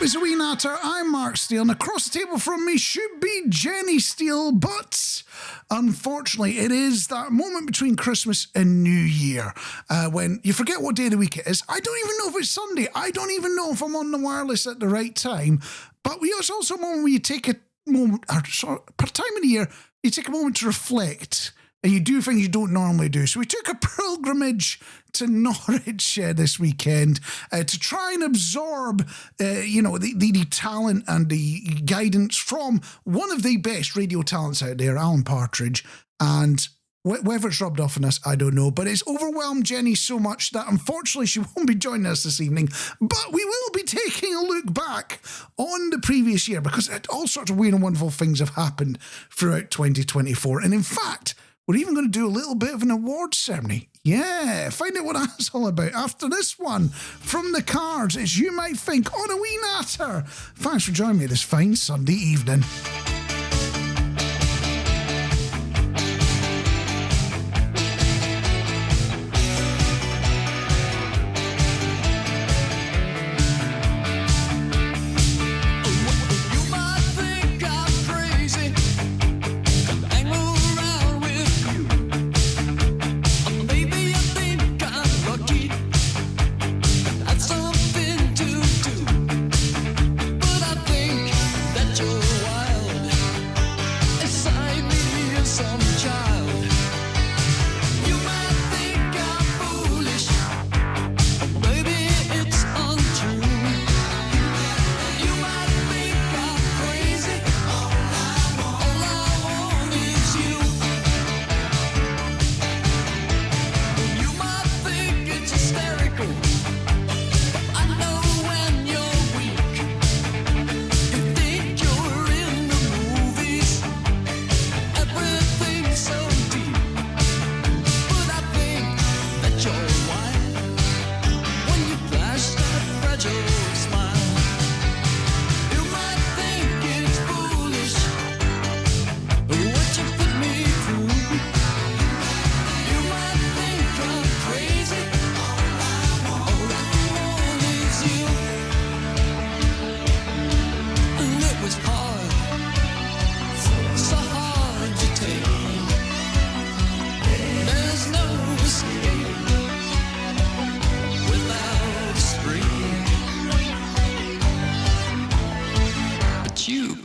is a wee natter. I'm Marc Steele, and across the table from me should be Jenny Steele, but unfortunately it is that moment between Christmas and New Year when you forget what day of the week it is. I don't even know if it's Sunday. I don't even know if I'm on the wireless at the right time. But it's also a moment where you take a moment, per time of the year, you take a moment to reflect. And you do things you don't normally do. So we took a pilgrimage to Norwich this weekend to try and absorb, the talent and the guidance from one of the best radio talents out there, Alan Partridge. And whether it's rubbed off on us, I don't know. But it's overwhelmed Jenny so much that unfortunately she won't be joining us this evening. But we will be taking a look back on the previous year because all sorts of weird and wonderful things have happened throughout 2024. And in fact, we're even going to do a little bit of an awards ceremony. Yeah, find out what that's all about after this one from the cards. It's You Might Think on a Wee Natter. Thanks for joining me this fine Sunday evening.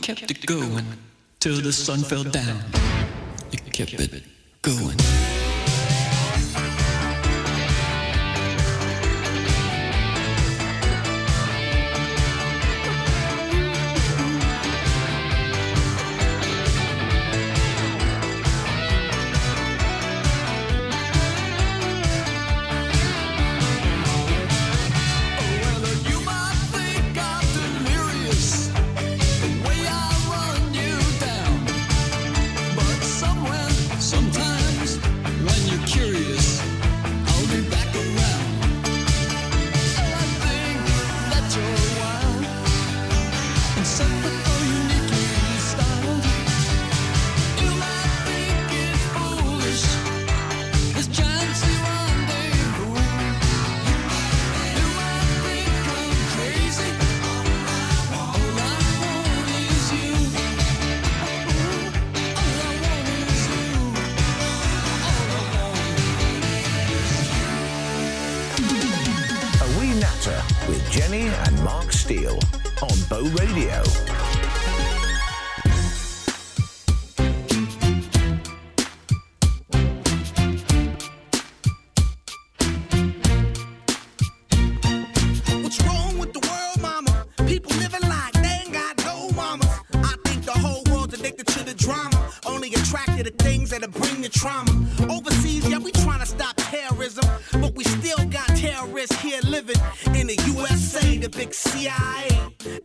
Kept it going till the sun fell down. You kept it going. With Jenny and Marc Steele on Bow Radio. What's wrong with the world, mama? People living like they ain't got no mamas. I think the whole world's addicted to the drama, only attracted to things that'll bring the trauma. Overseas, yeah, we trying to stop terrorism, but we still got terrorists here living in the USA, the big CIA,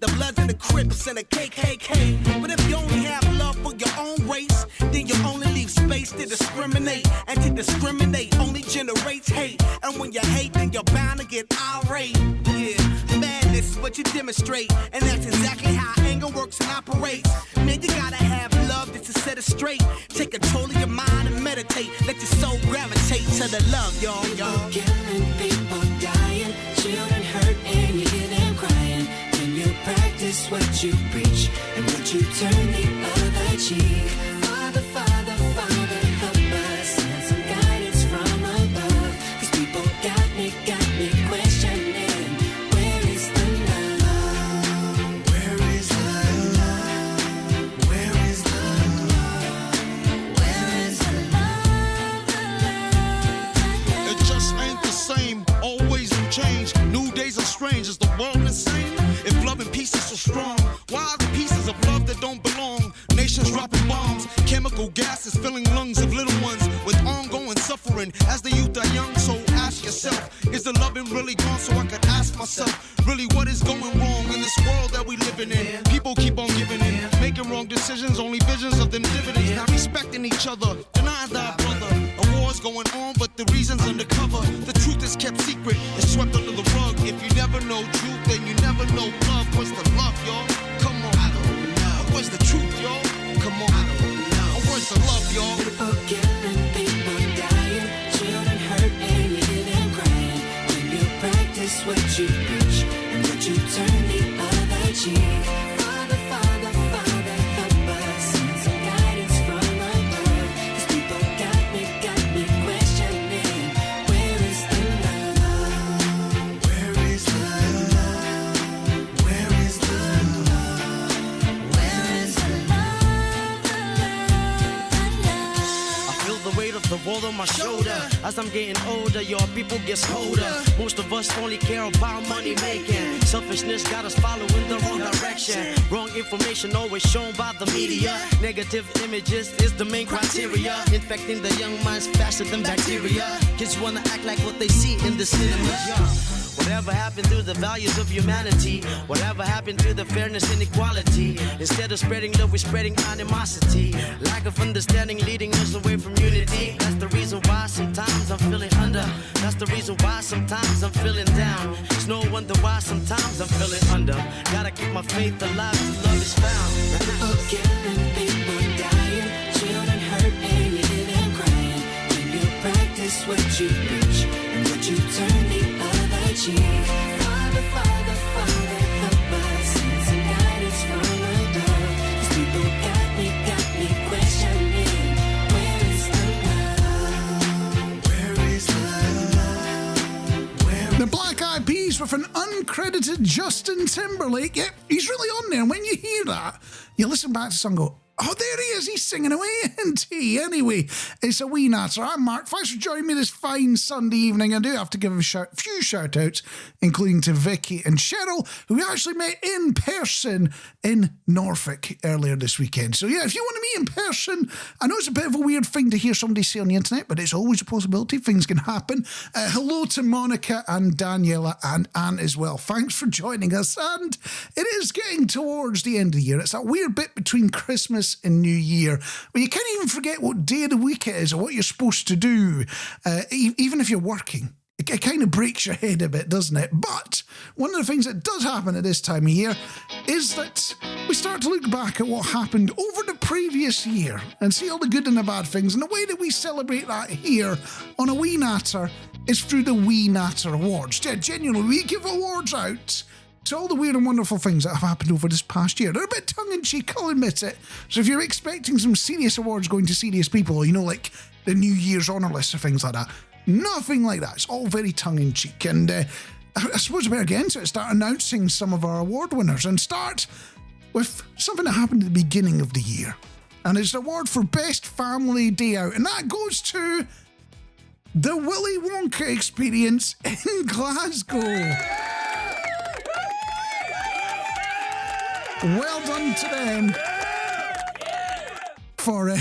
the Bloods and the Crips and the KKK. But if you only have love for your own race, then you only leave space to discriminate. And to discriminate only generates hate. And when you hate, then you're bound to get irate. Yeah, madness is what you demonstrate, and that's exactly how anger works and operates. Man, you gotta have love just to set it straight. Take control of your mind and meditate. Let your soul gravitate to the love, y'all. Killing people, dying, children hurt, and you hear them crying. When you practice practice what you preach? And would you turn the other cheek? Father, Father, Father, help us. Send some guidance from above. These people got me questioning. Where is the love? Where is the love? Where is the love? Where is the love? It just ain't the same. Always in change. New days are strange. Is the world insane? If love and peace is so strong, why are the pieces of love that don't belong? Nations dropping bombs, chemical gases filling lungs of little ones with ongoing suffering. As the youth are young, so ask yourself, is the loving really gone? So I could ask myself, really what is going wrong in this world that we living in? People keep on giving in, making wrong decisions, only visions of them dividends. Not respecting each other, denying thy brother. A war's going on, but the reason's undercover. The truth is kept secret, it's swept under the rug. If you never know truth, then you never know love. What's the love, y'all? Come on. I don't know. Where's the truth, y'all? Come on. I don't know. Where's the love, y'all? People killing, people dying, children hurt and living crying. When you practice what you preach, and would you turn the other cheek? Father, Father, Father, help us. Send some guidance from above. These people got me questioning. Where is the love? Where is the love? Where is the love? Where is the love? I feel the weight of the world on my shoulder. As I'm getting older, your people get colder. Most of us only care about money making. Selfishness got us following the wrong direction. Wrong information always shown by the media. Negative images is the main criteria. Infecting the young minds faster than bacteria. Kids wanna act like what they see in the cinemas. Whatever happened to the values of humanity? Whatever happened to the fairness and equality? Instead of spreading love, we're spreading animosity. Lack of understanding leading us away from unity. That's the reason why sometimes I'm feeling under. That's the reason why sometimes I'm feeling down. It's no wonder why sometimes I'm feeling under. Gotta keep my faith alive till love is found. People killing, people dying, children hurt and living crying. When you practice what you preach, and would you turn the other cheek? Father, Father, Father, help us. Send some guidance from above. These people got me questioning. Where is the love? Where is the love? Where The Black Eyed Peas with an uncredited Justin Timberlake. Yep, he's really on there. And when you hear that, you listen back to the song and go, oh, there he is. He's singing away, isn't he? Anyway, it's a wee natter. I'm Mark. Thanks for joining me this fine Sunday evening. I do have to give a few shout-outs, including to Vicky and Cheryl, who we actually met in person in Norfolk earlier this weekend. So, yeah, if you want to meet in person, I know it's a bit of a weird thing to hear somebody say on the internet, but it's always a possibility. Things can happen. Hello to Monica and Daniela and Anne as well. Thanks for joining us. And it is getting towards the end of the year. It's that weird bit between Christmas and New Year where you can't even forget what day of the week it is or what you're supposed to do, even if you're working. It kind of breaks your head a bit, doesn't it? But one of the things that does happen at this time of year is that we start to look back at what happened over the previous year and see all the good and the bad things. And the way that we celebrate that here on a Wee Natter is through the Wee Natter Awards. Yeah, genuinely, we give awards out to all the weird and wonderful things that have happened over this past year. They're a bit tongue-in-cheek, I'll admit it. So if you're expecting some serious awards going to serious people, you know, like the New Year's honour list or things like that, nothing like that. It's all very tongue-in-cheek. And I suppose I better get into it, start announcing some of our award winners and start with something that happened at the beginning of the year. And it's the award for Best Family Day Out. And that goes to the Willy Wonka Experience in Glasgow. Well done to them for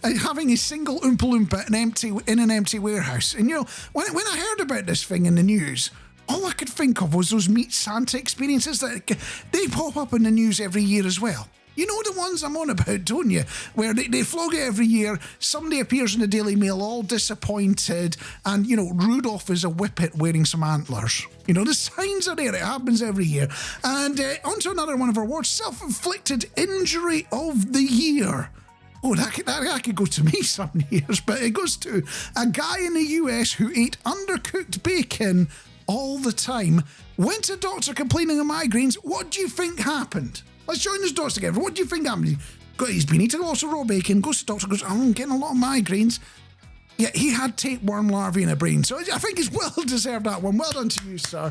having a single Oompa Loompa in an empty warehouse. And you know, when I heard about this thing in the news, all I could think of was those Meet Santa experiences that they pop up in the news every year as well. You know the ones I'm on about, don't you? Where they flog it every year, somebody appears in the Daily Mail all disappointed, and, you know, Rudolph is a whippet wearing some antlers. You know, the signs are there, it happens every year. And on to another one of our awards, Self-Inflicted Injury of the Year. Oh, that could go to me some years, but it goes to a guy in the US who ate undercooked bacon all the time. Went to a doctor complaining of migraines. What do you think happened? Let's join those dots together. What do you think happened? He's been eating lots of raw bacon, goes to the doctor, goes, I'm getting a lot of migraines. Yeah, he had tapeworm larvae in a brain. So I think he's well deserved that one. Well done to you, sir.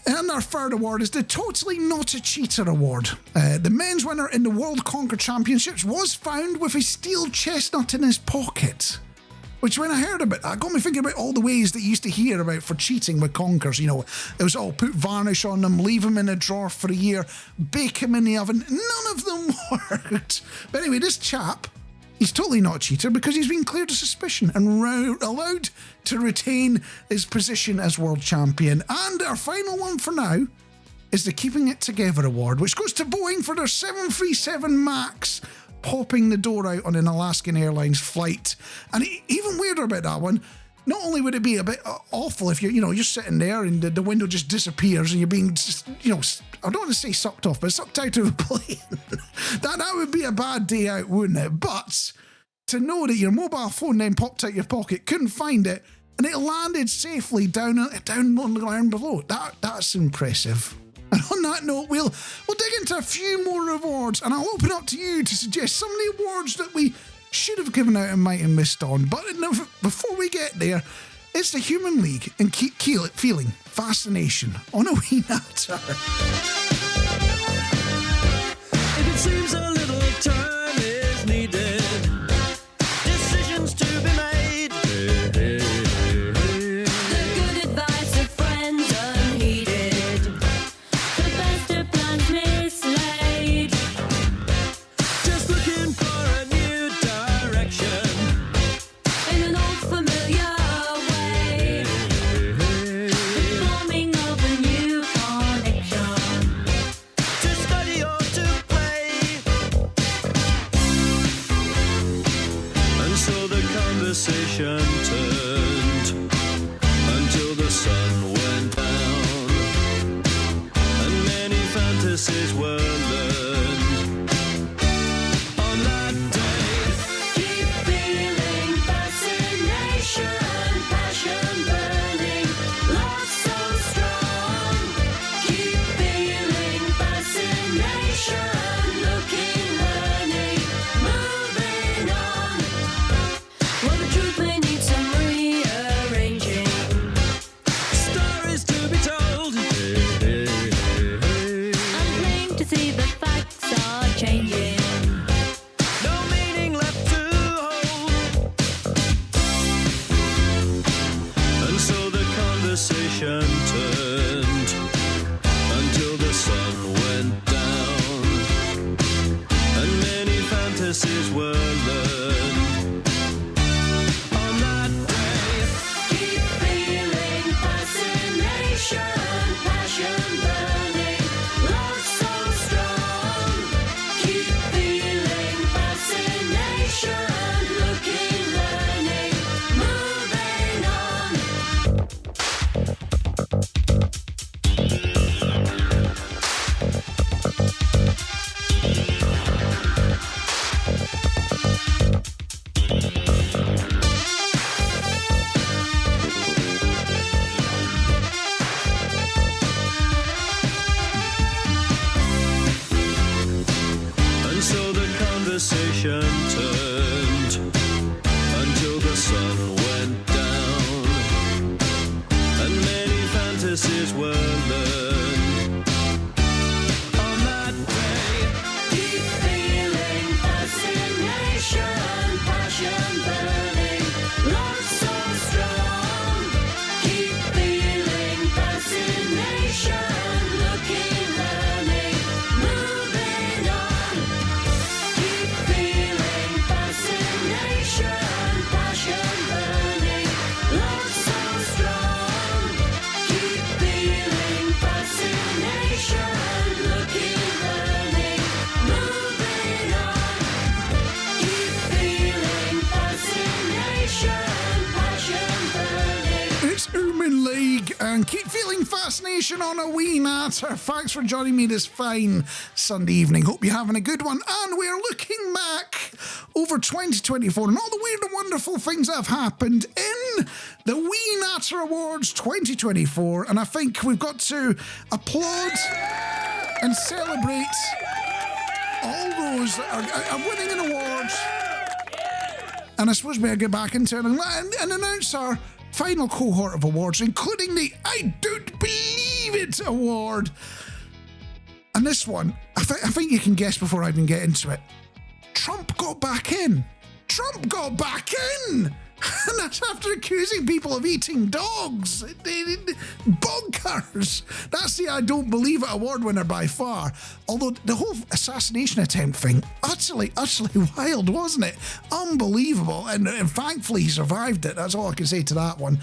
And our third award is the Totally Not a Cheater Award. The men's winner in the World Conquer Championships was found with a steel chestnut in his pocket. Which, when I heard about that, got me thinking about all the ways that you used to hear about for cheating with conkers. You know, it was all put varnish on them, leave them in a drawer for a year, bake them in the oven. None of them worked. But anyway, this chap, he's totally not a cheater because he's been cleared of suspicion and allowed to retain his position as world champion. And our final one for now is the Keeping It Together Award, which goes to Boeing for their 737 MAX popping the door out on an Alaskan Airlines flight. And even weirder about that one, not only would it be a bit awful if you're sitting there and the window just disappears and you're being just, I don't want to say sucked off, but sucked out of a plane. that would be a bad day out, wouldn't it? But to know that your mobile phone then popped out your pocket, couldn't find it, and it landed safely down on the ground below, that's impressive. And on that note, we'll dig into a few more awards, and I'll open up to you to suggest some of the awards that we should have given out and might have missed on. But before we get there, it's the Human League and Keep Feeling Fascination on a wee natter. If it seems a little time is needed, decisions to be made. The good advice of friends unheeded, the best of plans mislaid. Just looking for a new direction In an old familiar way, the forming of a new connection. to study or to play. And so the conversation turned until the sun went down, and many fantasies were learned on that day. Keep feeling fascination, passion burning, love so strong. Keep feeling fascination, looking, learning, moving on. Well, the truth may need some rearranging. Stories to be told. I'm plain to see the facts are changing. No meaning left to hold. And so the conversation turned until the sun went down, and many fantasies were learned on that day. Keep feeling fascination, passion burning, love so strong. Keep feeling fascination, looking, learning, moving on. And so the conversation turned until the sun went down, and many fantasies were learned on that day. Keep feeling fascination, passion burning, love so strong. Keep feeling fascination, looking, learning, moving on. Keep feeling and keep feeling fascination on a wee natter. Thanks for joining me this fine Sunday evening. Hope you're having a good one. And we're looking back over 2024 and all the weird and wonderful things that have happened in the Wee Natter Awards 2024. And I think we've got to applaud and celebrate all those that are winning an award. And I suppose we'll get back into it and announce our final cohort of awards, including the I Don't Believe It award. And this one, I think you can guess before I even get into it. Trump got back in. Trump got back in! And that's after accusing people of eating dogs. Bonkers. That's the I Don't Believe It award winner by far. Although the whole assassination attempt thing, utterly wild, wasn't it? Unbelievable. And thankfully he survived it. That's all I can say to that one.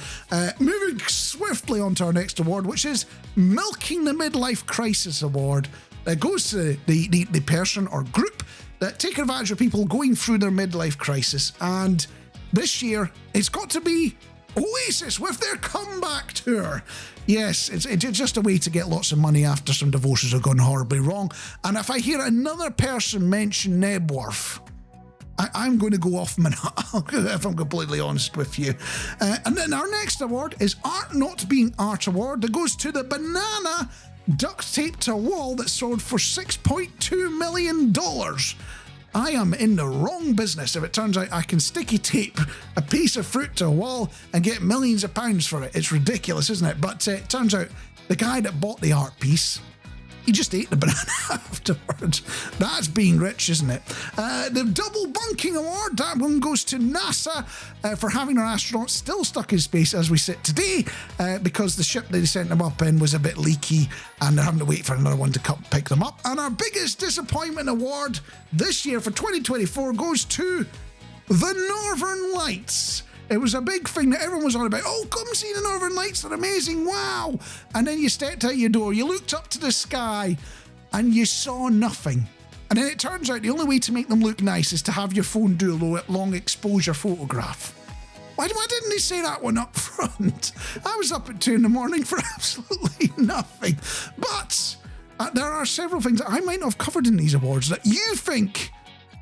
Moving swiftly on to our next award, which is Milking the Midlife Crisis Award. It goes to the person or group that take advantage of people going through their midlife crisis. And this year, it's got to be Oasis with their comeback tour. Yes, it's just a way to get lots of money after some divorces have gone horribly wrong. And if I hear another person mention Nebworth, I'm going to go off my nut, if I'm completely honest with you. And then our next award is Art Not Being Art Award that goes to the banana duct taped to a wall that sold for $6.2 million. I am in the wrong business if it turns out I can sticky tape a piece of fruit to a wall and get millions of pounds for it. It's ridiculous, isn't it? But it turns out the guy that bought the art piece, he just ate the banana afterwards. That's being rich, isn't it? The Double Bunking Award, that one goes to NASA for having our astronauts still stuck in space as we sit today because the ship that they sent them up in was a bit leaky and they're having to wait for another one to come pick them up. And our biggest disappointment award this year for 2024 goes to the Northern Lights. It was a big thing that everyone was on about. Oh, come see the Northern Lights, they're amazing, wow. And then you stepped out your door, you looked up to the sky, and you saw nothing. And then it turns out the only way to make them look nice is to have your phone do a long exposure photograph. Why didn't they say that one up front? I was up at 2 a.m. for absolutely nothing. But there are several things that I might not have covered in these awards that you think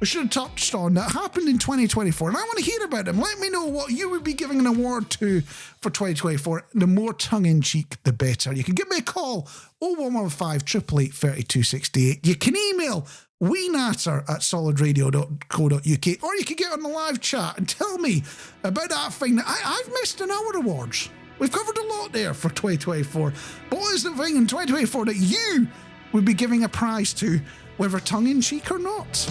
we should have touched on that happened in 2024, and I want to hear about them. Let me know what you would be giving an award to for 2024. The more tongue-in-cheek, the better. You can give me a call, 0115 888 3268. You can email weenatter@solidradio.co.uk, or you can get on the live chat and tell me about that thing that I've missed in our awards. We've covered a lot there for 2024. But what is the thing in 2024 that you would be giving a prize to, whether tongue-in-cheek or not?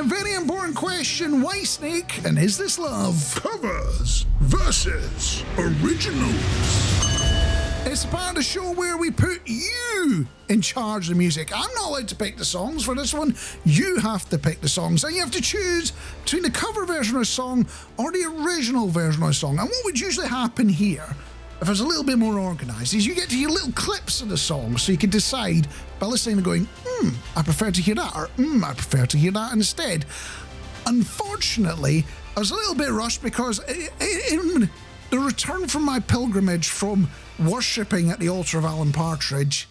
a very important question. Whitesnake and Is This Love? Covers versus originals. It's a part of the show where we put you in charge of the music. I'm not allowed to pick the songs for this one. You have to pick the songs, and you have to choose between the cover version of a song or the original version of a song. And what would usually happen here, if I was a little bit more organised, is you get to hear little clips of the song, so you can decide by listening and going, I prefer to hear that, or I prefer to hear that instead. Unfortunately, I was a little bit rushed because in the return from my pilgrimage from worshipping at the altar of Alan Partridge,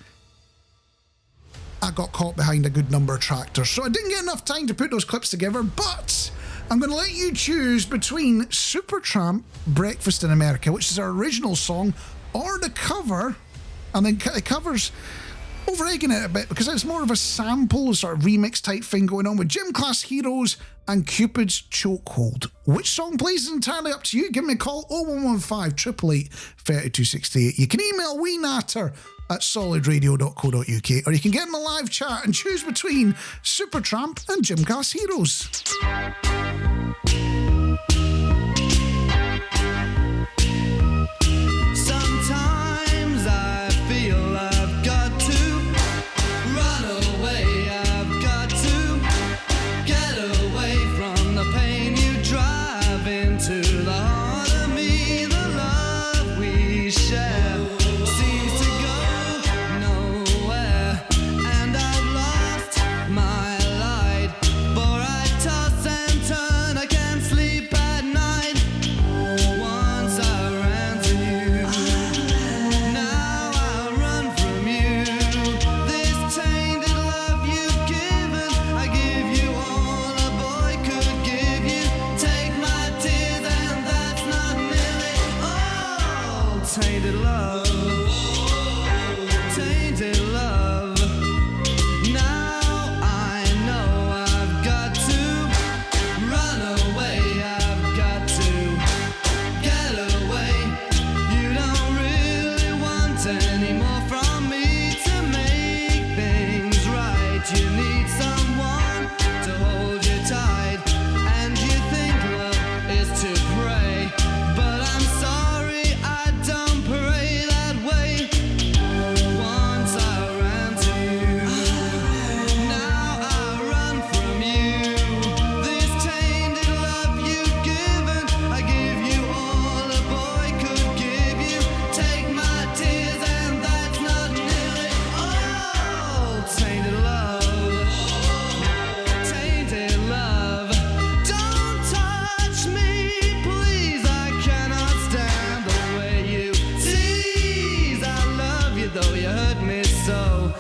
I got caught behind a good number of tractors, so I didn't get enough time to put those clips together, but I'm going to let you choose between Supertramp, Breakfast in America, which is our original song, or the cover, and then it covers over-egging it a bit because it's more of a sample, sort of remix type thing going on with Gym Class Heroes and Cupid's Chokehold. Which song plays is entirely up to you. Give me a call, 0115 888 3268. You can email weenatter@solidradio.co.uk, or you can get in the live chat and choose between Supertramp and Gym Class Heroes. Sometimes I feel I've got to run away. I've got to get away from the pain you drive into the heart of me. The love we share seems to go nowhere, and I've lost my light. For I toss and turn, I can't sleep at night. Once I ran to you, now I run from you. This tainted love you've given, I give you all a boy could give you. Take my tears and that's not nearly all. Tainted love, tainted love. Now I know I've got to run away. I've got to get away. You don't really want any more from me to make things right. You need someone to hold you tight, and you think love is to pray, but I'm sorry, I don't pray that way. Once I ran to you, now I run from you. This tainted love you've given, I give you all a boy could give you. Take my tears and that's not nearly all. Tainted love, tainted love. Don't touch me, please, I cannot stand the way you tease. I love you though you hurt me so.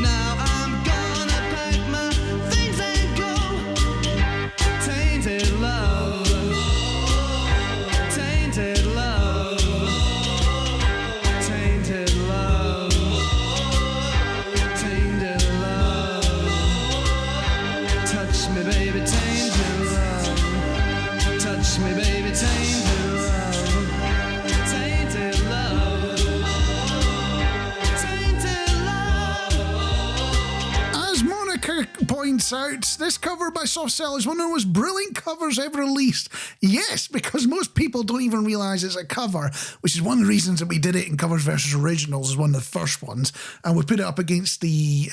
Now I'm gonna pack my things and go. Tainted love, tainted love, tainted love, tainted love. Touch me, baby, tainted love. Touch me, baby, tainted love. Tainted love, tainted love. As Monica points out, this cover by Soft Cell is one of the most brilliant covers ever released. Yes, because most people don't even realise it's a cover, which is one of the reasons that we did it in Covers versus Originals as one of the first ones, and we put it up against the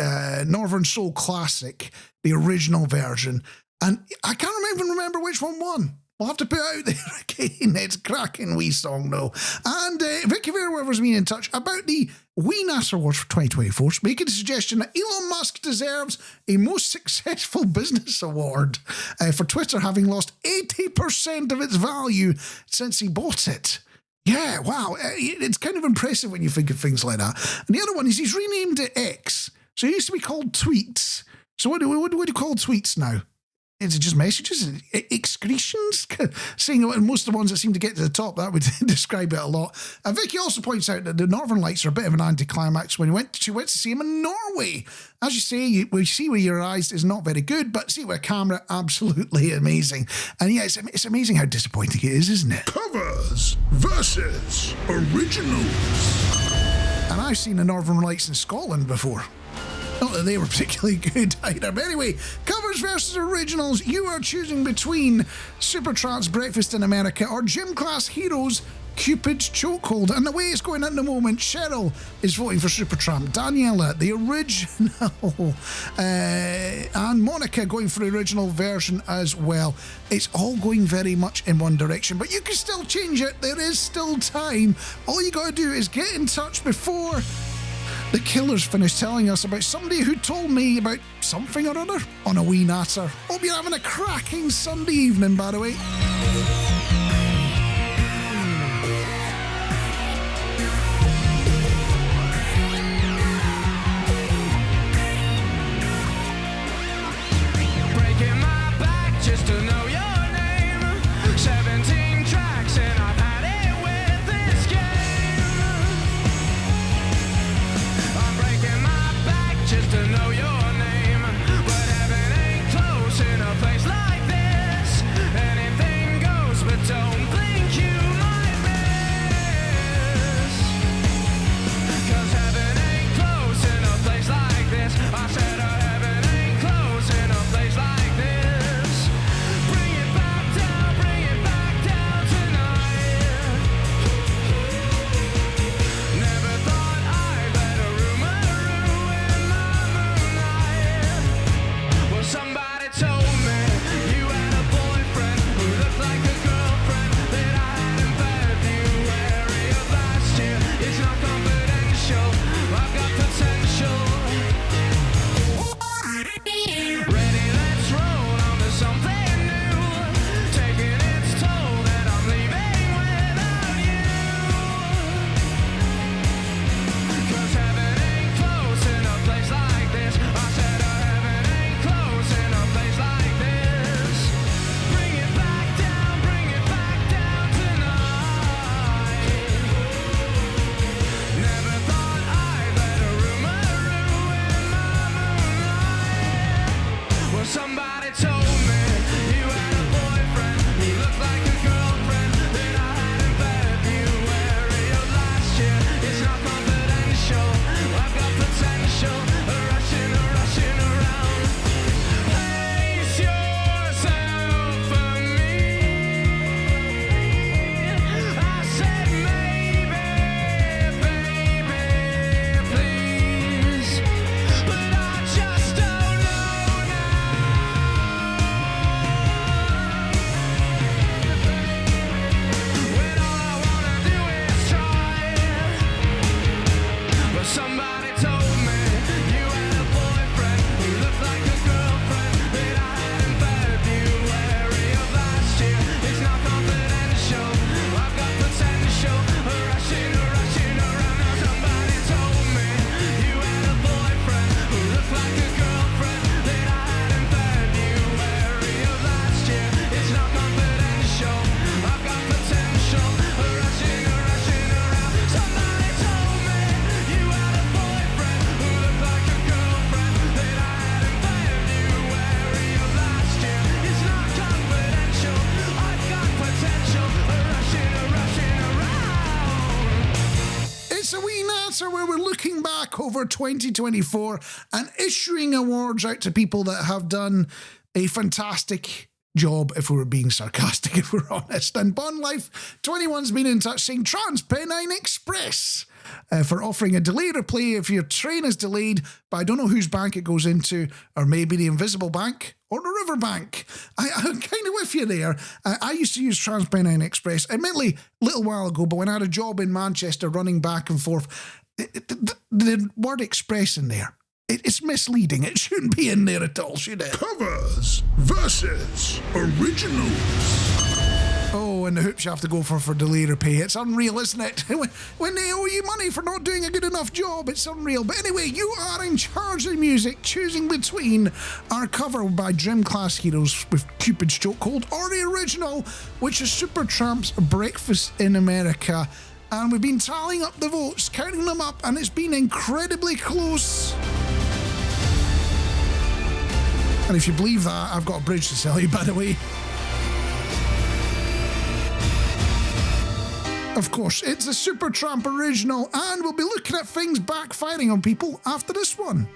Northern Soul Classic, the original version, and I can't even remember which one won. We'll have to put it out there again. It's a cracking wee song though. And Vicky Fairweather's been in touch about the Wee Natter Awards for 2024, making the suggestion that Elon Musk deserves a most successful business award for Twitter having lost 80% of its value since he bought it. Yeah, wow. It's kind of impressive when you think of things like that. And the other one is he's renamed it X. So it used to be called Tweets. So what do you call tweets now? Is it just messages? Excretions? Seeing most of the ones that seem to get to the top, that would describe it a lot. And Vicky also points out that the Northern Lights are a bit of an anticlimax when she went to see him in Norway. As you say, we see with your eyes is not very good, but see with a camera, absolutely amazing. And yeah, it's amazing how disappointing it is, isn't it? Covers versus originals. And I've seen the Northern Lights in Scotland before. Not that they were particularly good either. But anyway, covers versus originals. You are choosing between Supertramp's Breakfast in America or Gym Class Heroes' Cupid's Chokehold. And the way it's going at the moment, Cheryl is voting for Supertramp, Daniela, the original, and Monica going for the original version as well. It's all going very much in one direction, but you can still change it. There is still time. All you got to do is get in touch before the Killers finish telling us about somebody who told me about something or other on a wee natter. Hope you're having a cracking Sunday evening, by the way. Breaking my back just to know your name. 17 tracks and I've had it with this game. I'm breaking my back just to know your name. But heaven ain't close in a place like this. Anything goes, but don't blink, you might miss. 'Cause heaven ain't close in a place like this. I said heaven ain't close in a place like this. Bring it back down tonight. Never thought I'd let a rumor ruin my moonlight. Well, somebody told me you had a boyfriend who looked like a girlfriend that I had in February of last year. It's not confidential, I've got potential. Ready, let's roll on to something new. Taking its toll that I'm leaving without you. 'Cause heaven ain't close in a place like this. I said heaven ain't close in a place like this. Bring it back down tonight. Never thought I'd let a rumor ruin my moonlight. Well, somebody told me you had a boyfriend who looked like a girlfriend that I had in February of last year. It's not confidential, I've got potential. Rushing around. Pace yourself for me. I said maybe, baby, please. But I just don't know now. When all I wanna do is try. But somebody told me you had a boyfriend who looked like a girlfriend that I had in February of last year. It's not confidential, I've got potential. Rushing around. Now somebody told me you had a boyfriend who looked like a girlfriend that I had in February of last year. It's not confidential, I've got potential. Rushing around. Somebody told me you had a boyfriend who looked like a girlfriend that I had in February of last year. It's not confidential, I've got potential. Rushing around. It's a wee natter where we're looking back over 2024 and issuing awards out to people that have done a fantastic job, if we were being sarcastic, if we're honest. And Bond Life 21's been in touch saying TransPennine Express for offering a delay replay if your train is delayed, but I don't know whose bank it goes into, or maybe the Invisible Bank or the River Bank. I'm kind of with you there. I used to use TransPennine Express, admittedly, a little while ago, but when I had a job in Manchester running back and forth, the word express in there, it's misleading. It shouldn't be in there at all, should it? Covers versus originals. Oh, and the hoops you have to go for delay repay. It's unreal, isn't it? When they owe you money for not doing a good enough job, it's unreal. But anyway, you are in charge of the music, choosing between our cover by Gym Class Heroes with Cupid's Chokehold or the original, which is Supertramp's Breakfast in America. And we've been tallying up the votes, counting them up, and it's been incredibly close. And if you believe that, I've got a bridge to sell you, by the way. Of course, it's a Supertramp original, and we'll be looking at things backfiring on people after this one.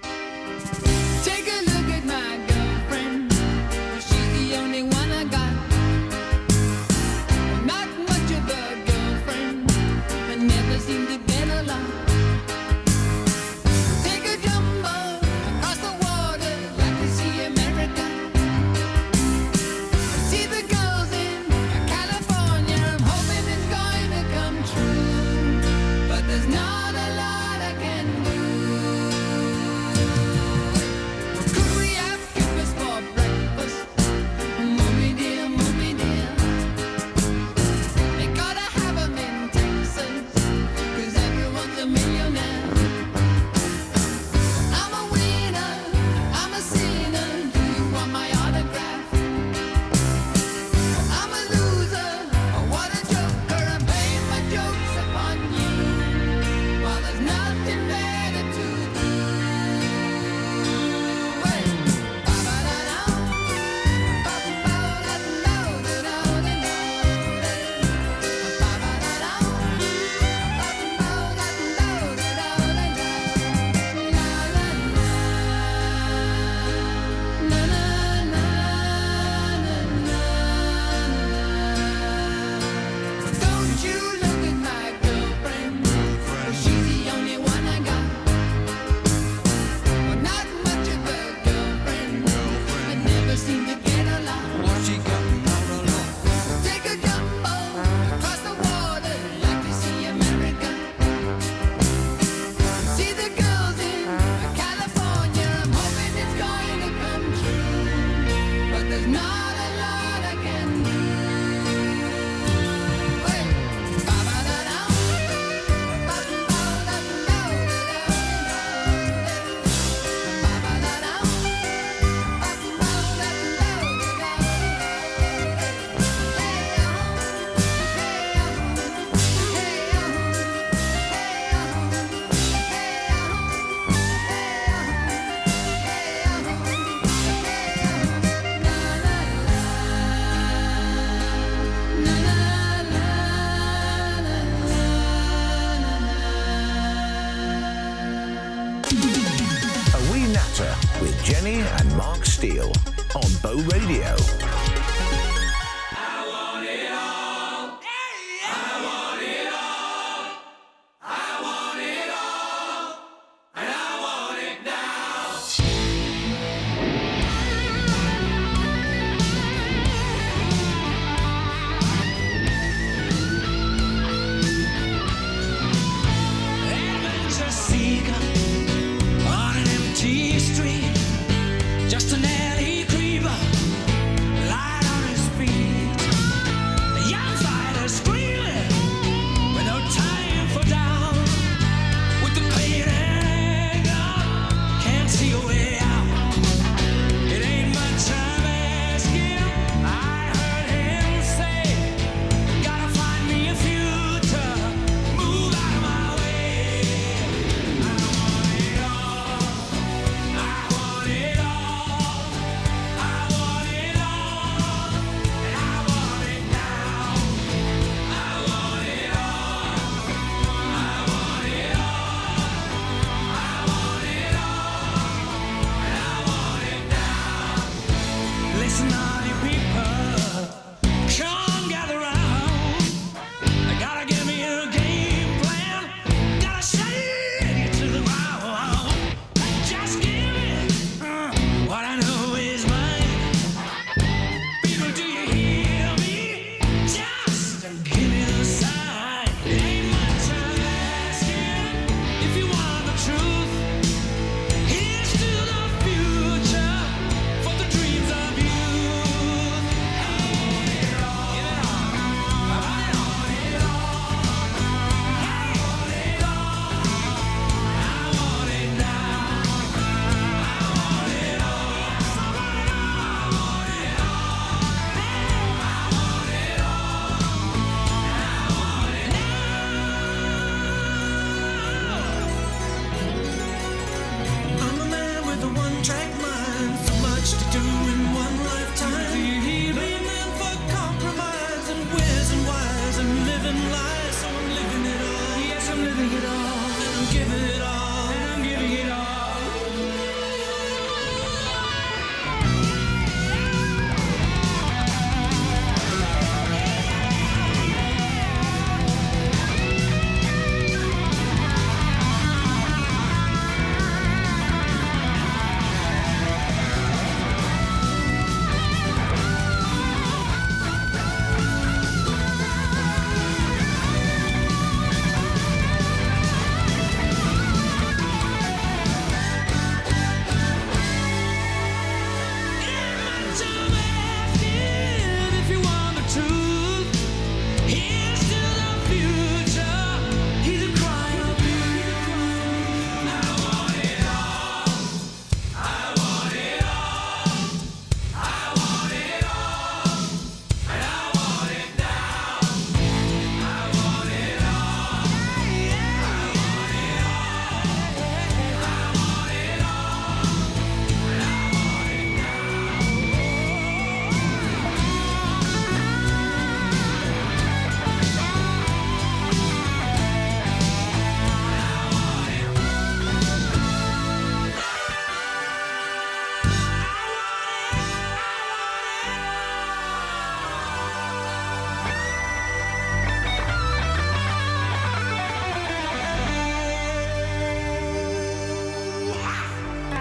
Steele on Bow Radio. Adventure seeker on an empty street, just an alley creeper, light on his feet. A young fighter screaming with no time for down, with the pain and anger, can't see a way out. It ain't much I'm asking. I heard him say, gotta find me a future, move out of my way. I want it all. I want it all. I want it all. And I want it now. I want it all. I want it all. I want it all. And I want it now. Listen, all you people, come gather round. I gotta give me a game plan. Gotta shake it to the ground. Just give me what I know is mine. People, do you hear me? Just give me the sign. It ain't much I'm asking. If you want the truth, here's to the future for the dreams of youth. I want it all. Give it all. I want it all. I want it all. I want it now. I want it all. Somebody, I want it all. I want it all. I want it now. I'm a man with a one-track mind, so much to do in one lifetime. Leaning for compromise and where's and whys and living lies, so I'm living it all. Yes, I'm living it all, and I'm giving it all, and I'm giving it all. If you want the truth, here's to the future. Either cry or bleed. I want it all. I want it all. I want it all. And I want it now. I want it all. I want it all. I want it all. And I want it now.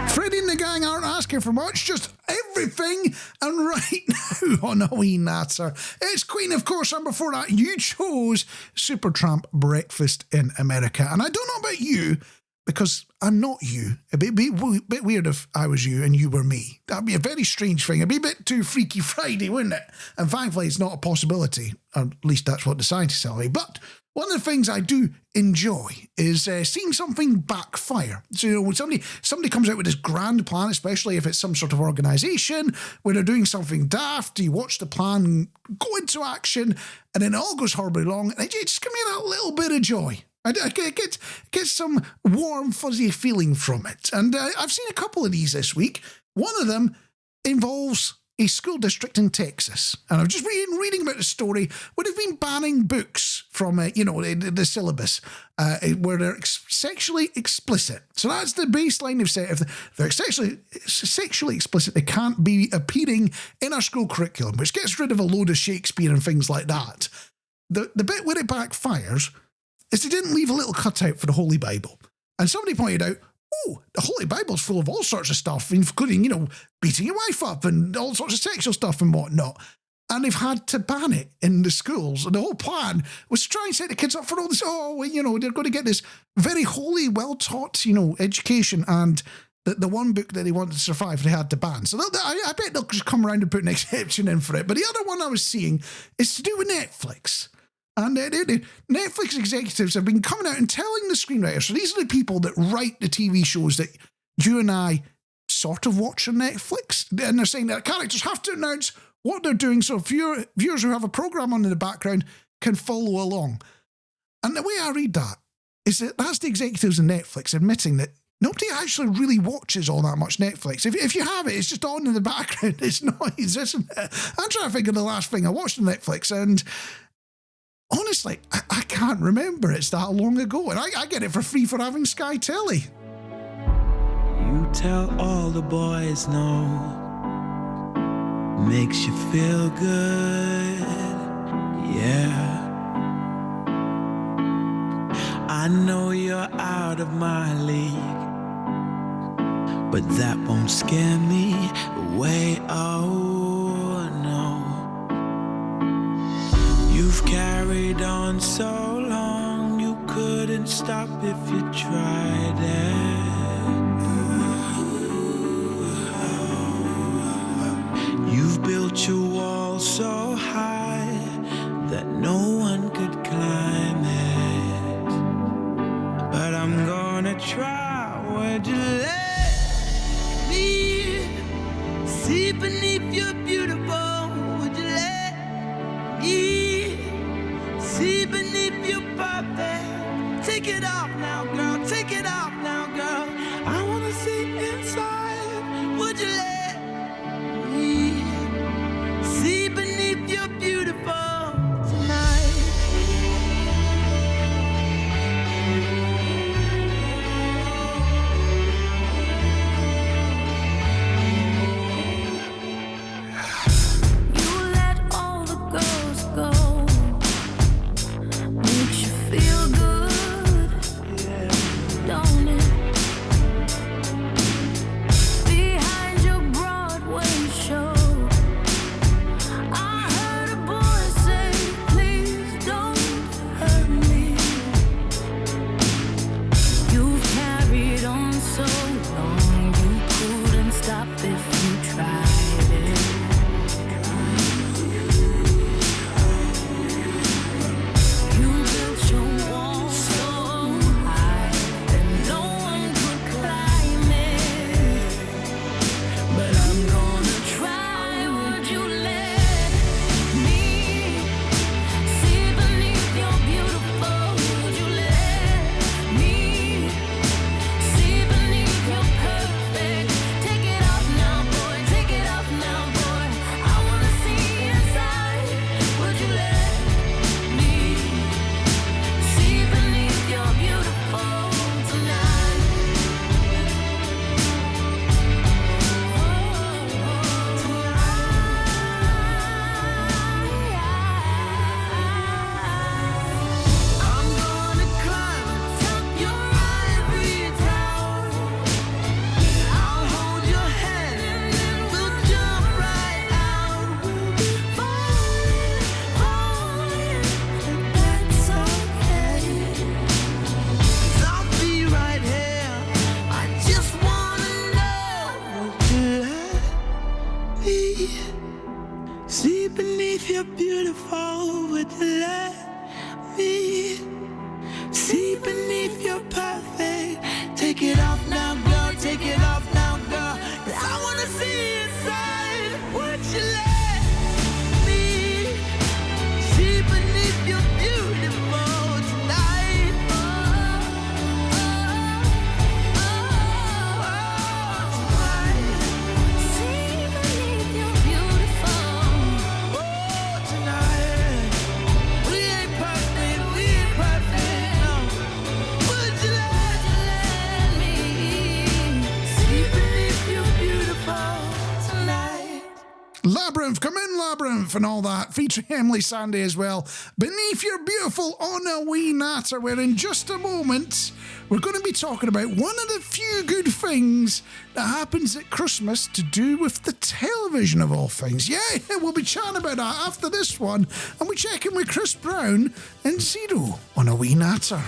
Freddie and the gang aren't asking for much, just everything. And right now on a wee natter, it's Queen, of course, and before that, you chose Supertramp Breakfast in America. And I don't know about you, because I'm not you. It'd be a bit weird if I was you and you were me. That'd be a very strange thing. It'd be a bit too Freaky Friday, wouldn't it? And thankfully, it's not a possibility. Or at least that's what the scientists tell me. But one of the things I do enjoy is seeing something backfire. So, when somebody comes out with this grand plan, especially if it's some sort of organisation where they're doing something daft, you watch the plan go into action, and then it all goes horribly wrong, and it just gives me that little bit of joy. I get some warm, fuzzy feeling from it. And I've seen a couple of these this week. One of them involves a school district in Texas, and I've just reading about the story, would have been banning books from, the syllabus where they're sexually explicit. So that's the baseline they've set. If they're sexually explicit, they can't be appearing in our school curriculum, which gets rid of a load of Shakespeare and things like that. The bit where it backfires is they didn't leave a little cutout for the Holy Bible. And somebody pointed out, the Holy Bible's full of all sorts of stuff, including, beating your wife up and all sorts of sexual stuff and whatnot. And they've had to ban it in the schools. And the whole plan was to try and set the kids up for all this. They're going to get this very holy, well-taught, education. And the one book that they wanted to survive, they had to ban. So I bet they'll just come around and put an exception in for it. But the other one I was seeing is to do with Netflix. And Netflix executives have been coming out and telling the screenwriters, so these are the people that write the TV shows that you and I sort of watch on Netflix, and they're saying that characters have to announce what they're doing so viewers who have a program on in the background can follow along. And the way I read that is that that's the executives in Netflix admitting that nobody actually really watches all that much Netflix. If you have it, it's just on in the background. It's noise, isn't it? I'm trying to think of the last thing I watched on Netflix, and honestly, I can't remember. It's that long ago. And I get it for free for having Sky Telly. You tell all the boys no. Makes you feel good. Yeah. I know you're out of my league, but that won't scare me away. Oh, no. You've carried on so long, you couldn't stop if you tried it. You've built your wall so high that no one could climb it. But I'm gonna try. Would you let me see beneath your beautiful? Would you let me see beneath your perfect? Take it off now, girl. Take it off now, girl. I wanna see inside. Would you let me see beneath your beautiful tonight? You let all the girls go. Makes you feel good, don't it? Behind your Broadway show, I heard a boy say, please don't hurt me. You've carried on so long, you couldn't stop if you tried it. You built your wall so high that no one could climb it. But I'm gonna try. Would you let me see beneath your beautiful? Would you let me see beneath your perfect? Take it off now, boy. Take it off now, boy. I wanna see inside. Would you let me see beneath your beautiful tonight? I'm gonna climb atop your ivory tower. I'll hold your hand and then we'll jump right out. We'll be falling, but that's okay. 'Cause I'll be right here. I just wanna know. Would you let me see beneath your beautiful? Would you let me see beneath your perfect? Take it off now, girl. Take it off now, girl. 'Cause I wanna see inside. Would you let me see beneath your beautiful tonight? See beneath your beautiful. Labyrinth, come in, Labyrinth, and all that, featuring Emily Sandé as well. Beneath Your Beautiful on a Wee Natter, where in just a moment we're going to be talking about one of the few good things that happens at Christmas to do with the television of all things. Yeah, we'll be chatting about that after this one, and we check in with Chris Brown and Zero on a Wee Natter.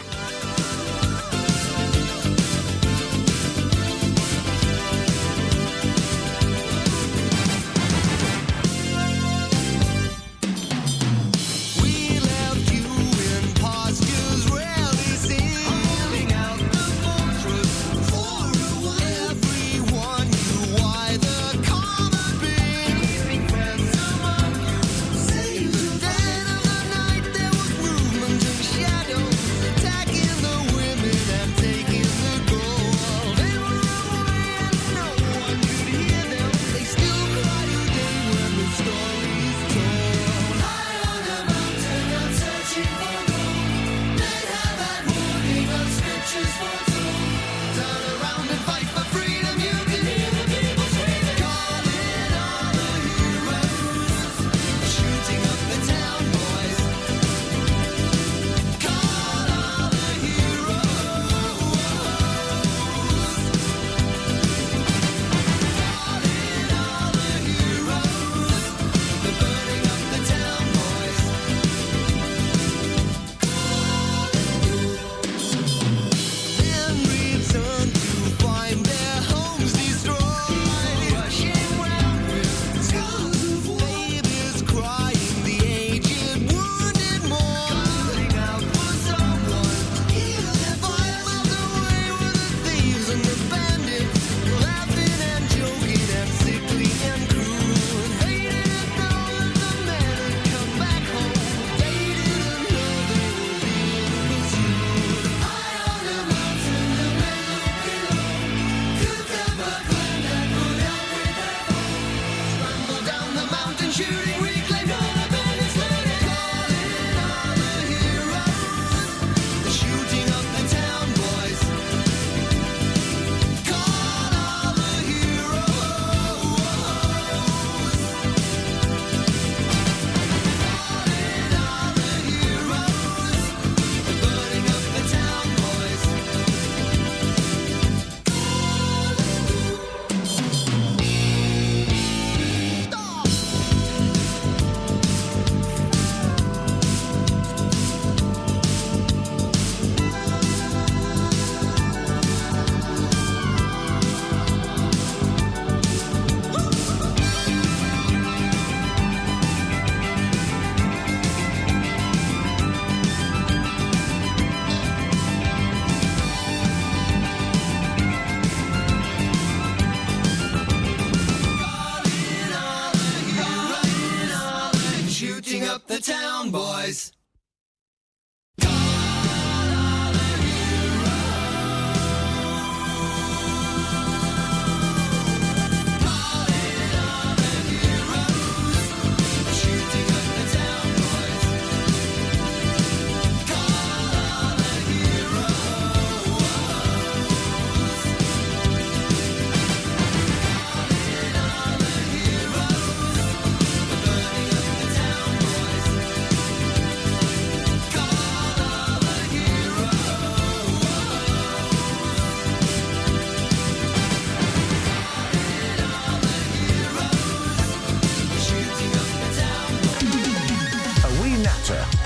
The town boys.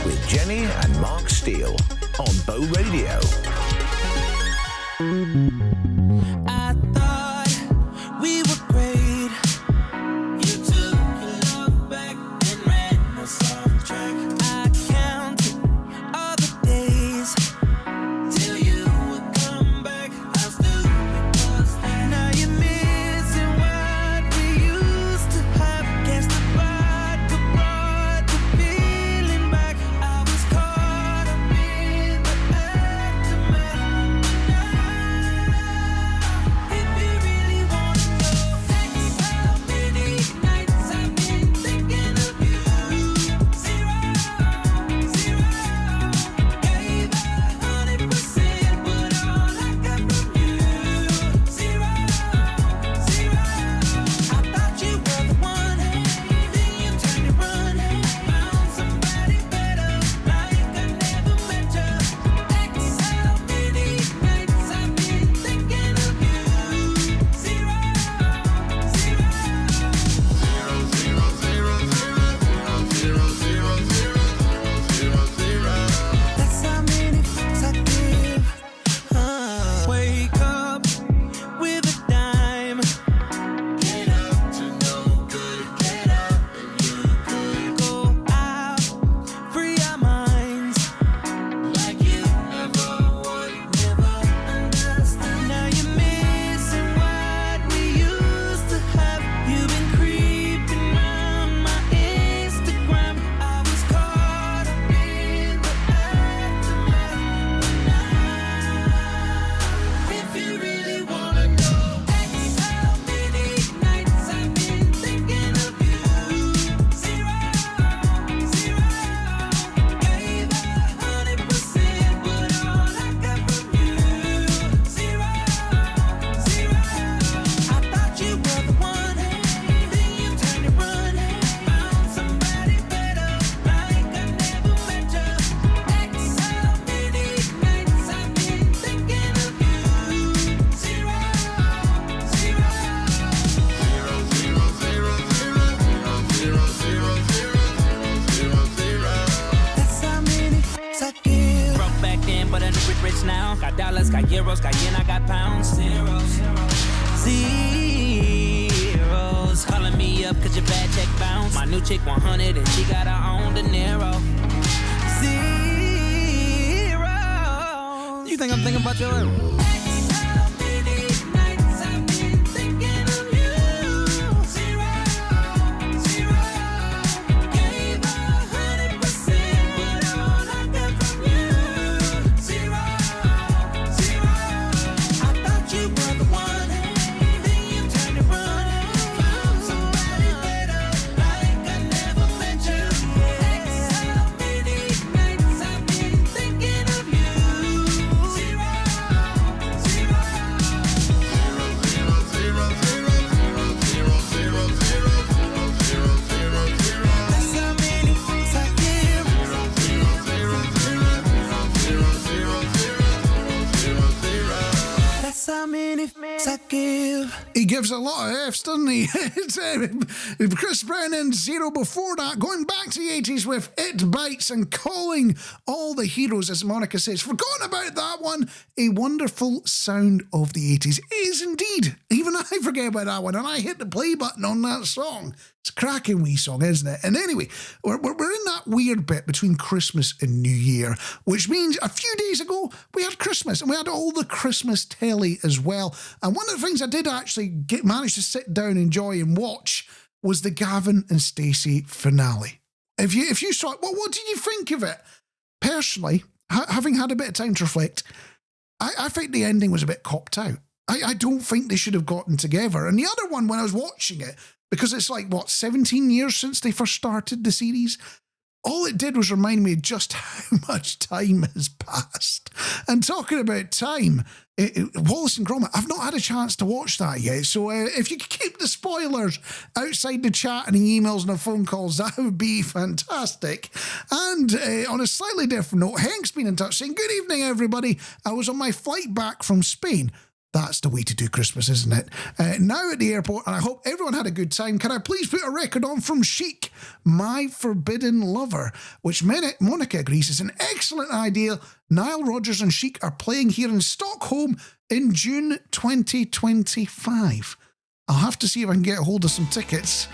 With Jenny and Mark Steele on Bow Radio. I thought we were great. You took your love back and ran us off track. I counted all the days till you would come back. How stupid was that? Now you're missing what we used to have. Guess the vodka brought the feeling back. I was caught up in the aftermath. got euros, got yen, I got pounds. Zeros, zeros. Calling me up cause your bad check bounce. My new chick 100 and she got her own dinero. Zero. You think I'm thinking about your... He gives a lot of F's, doesn't he? It's, Chris Brennan, Zero before that, going back to the 80s with It Bites and calling all the heroes, as Monica says. Forgotten about that one. A wonderful sound of the 80s. It is indeed. Even I forget about that one, and I hit the play button on that song. It's a cracking wee song, isn't it? And anyway, we're in that weird bit between Christmas and New Year, which means a few days ago, we had Christmas, and we had all the Christmas telly as well. And one of the things I did actually manage to sit down, enjoy, and watch was the Gavin and Stacey finale. If you saw it, well, what did you think of it? Personally, having had a bit of time to reflect, I think the ending was a bit copped out. I don't think they should have gotten together. And the other one, when I was watching it, because it's like, 17 years since they first started the series? All it did was remind me just how much time has passed. And talking about time, Wallace and Gromit, I've not had a chance to watch that yet. So if you could keep the spoilers outside the chat and the emails and the phone calls, that would be fantastic. And on a slightly different note, Hank's been in touch saying, "Good evening, everybody. I was on my flight back from Spain." That's the way to do Christmas, isn't it? Now at the airport, and I hope everyone had a good time. Can I please put a record on from Chic, My Forbidden Lover, which Monica agrees is an excellent idea. Nile Rodgers and Chic are playing here in Stockholm in June 2025. I'll have to see if I can get a hold of some tickets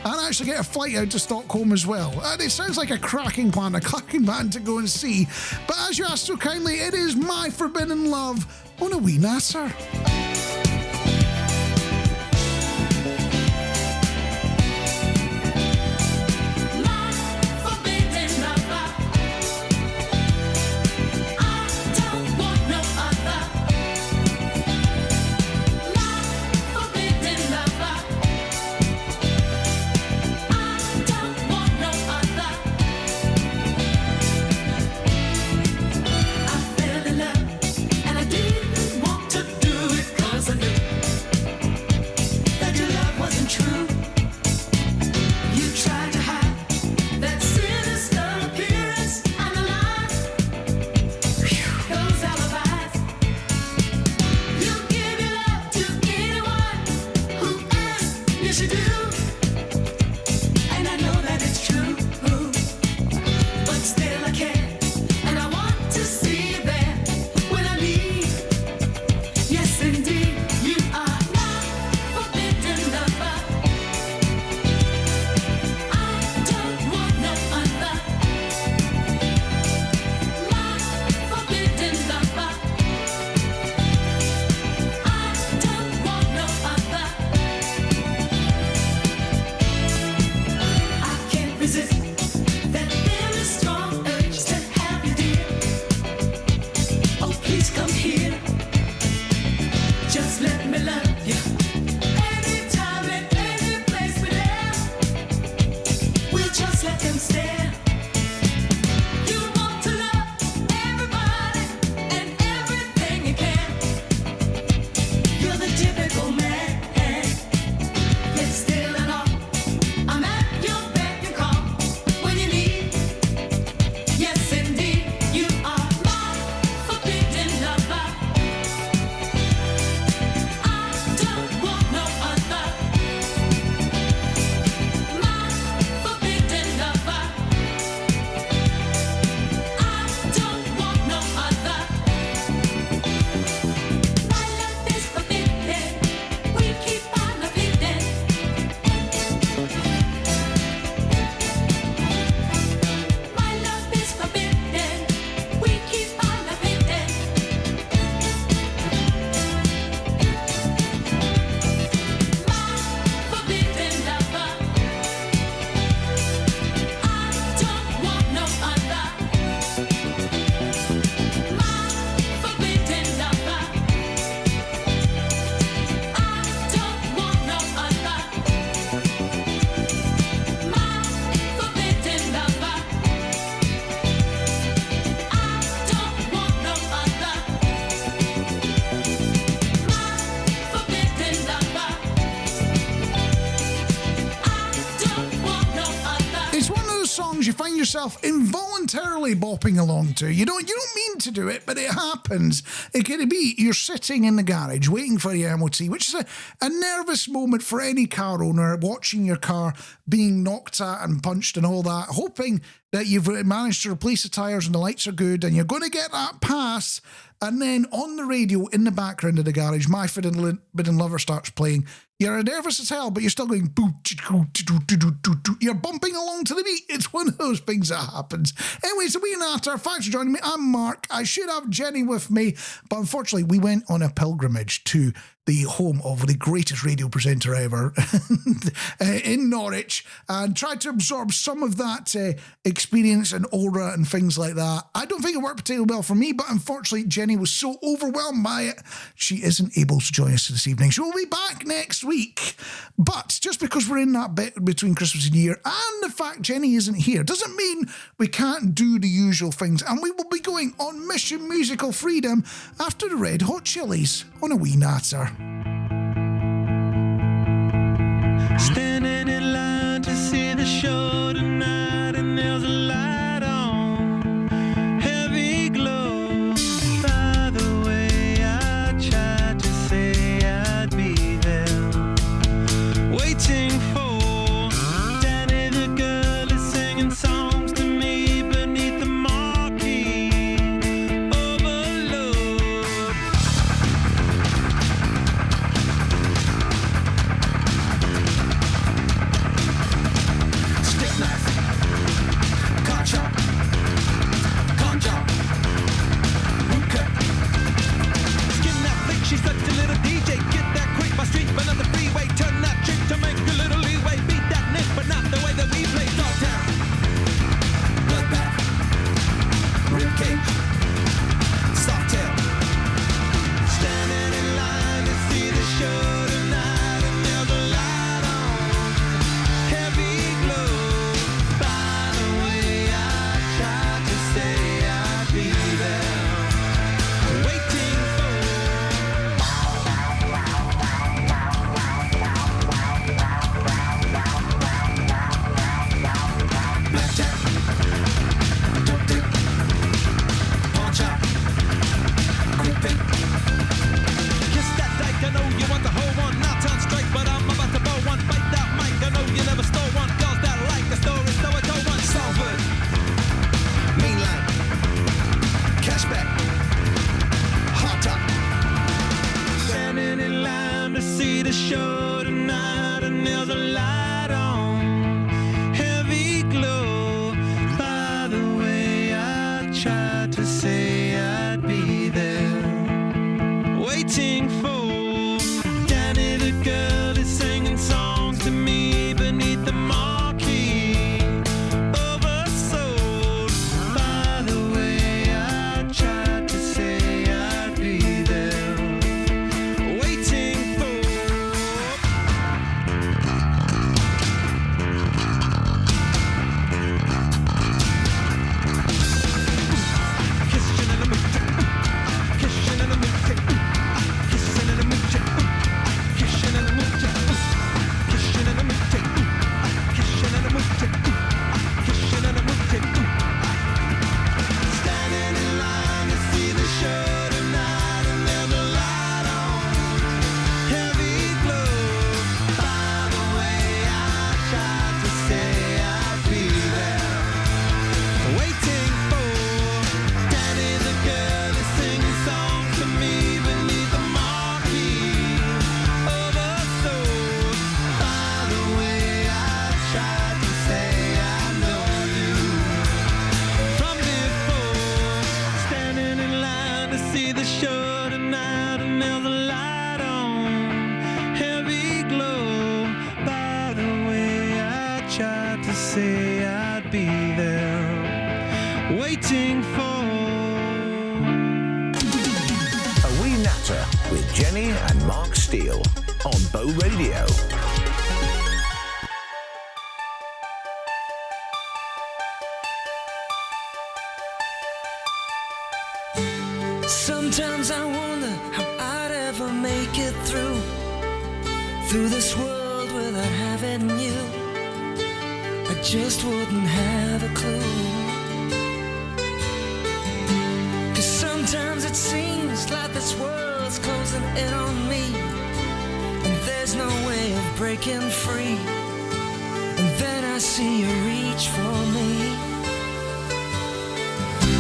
and actually get a flight out to Stockholm as well. It sounds like a cracking plan, a cracking band to go and see. But as you asked so kindly, it is My Forbidden Love on a wee Nasser. you find yourself involuntarily bopping along to. You don't mean to do it, but it happens. It could be you're sitting in the garage waiting for your MOT, which is a nervous moment for any car owner, watching your car being knocked at and punched and all that, hoping that you've managed to replace the tyres and the lights are good and you're going to get that pass. And then on the radio in the background of the garage, My Forbidden Lover starts playing. You're nervous as hell, but you're still going boo. You're bumping along to the beat. It's one of those things that happens. Anyway, so we natter. Thanks for joining me. I'm Mark. I should have Jenny with me, but unfortunately, we went on a pilgrimage to the home of the greatest radio presenter ever in Norwich and tried to absorb some of that experience and aura and things like that. I don't think it worked particularly well for me, but unfortunately, Jenny was so overwhelmed by it, she isn't able to join us this evening. She will be back next week. But just because we're in that bit between Christmas and New Year and the fact Jenny isn't here doesn't mean we can't do the usual things. And we will be going on Mission Musical Freedom after the Red Hot Chilies on a wee natter. Standing in line to see the show tonight, and there's a light on, heavy glow. By the way, I tried to say I'd be there, waiting for Danny the girl is singing songs to me beneath the marquee. Overload. She's such a little DJ, get that quick, my street, but on the freeway, turn that trick to make a little leeway, beat that nick, but not the way that we play. Dogtown, bloodbath, ribcage, softail, standing in line to see the show tonight, and there's a light on, heavy glow. By the way, I tried to say I'd be there, waiting for. Kiss that dyke, I know you want the whole one. Not on strike, but I'm about to blow one. Bite that mic, I know you never stole one. Girls that like the story, so I told one. Salford, Mainline, Cashback, Hot Top. Standing in line to see the show tonight, and there's a light on, heavy glow. By the way, I tried to say I'd be there, waiting for Danny the girl is singing songs to me beneath the marquee. Oversold. By the way, I tried to say I'd be there, waiting for. Kissing in the mood, kissing in the mood, kissing in the mood, kissing in the mood, kissing in the mood, kissing in the mood, kissing in the mood. Standing in line to see the show tonight, and there's a light on, heavy glow. By the way, I tried to say I'd be there, waiting for Danny the girl is singing songs to me beneath the marquee. Oversold. By the way, I tried to say I know you from before. Standing in line to see the show tonight, and there's a light on, heavy glow. By the way, I tried to say I'd be there, waiting for. A Wee Natter with Jenny and Mark Steele on Bow Radio. Sometimes I wonder how I'd ever make it through this world without having you. I I just wouldn't have a clue. 'Cause sometimes it seems like this world's closing in on me, and there's no way of breaking free. And then I see you reach for me.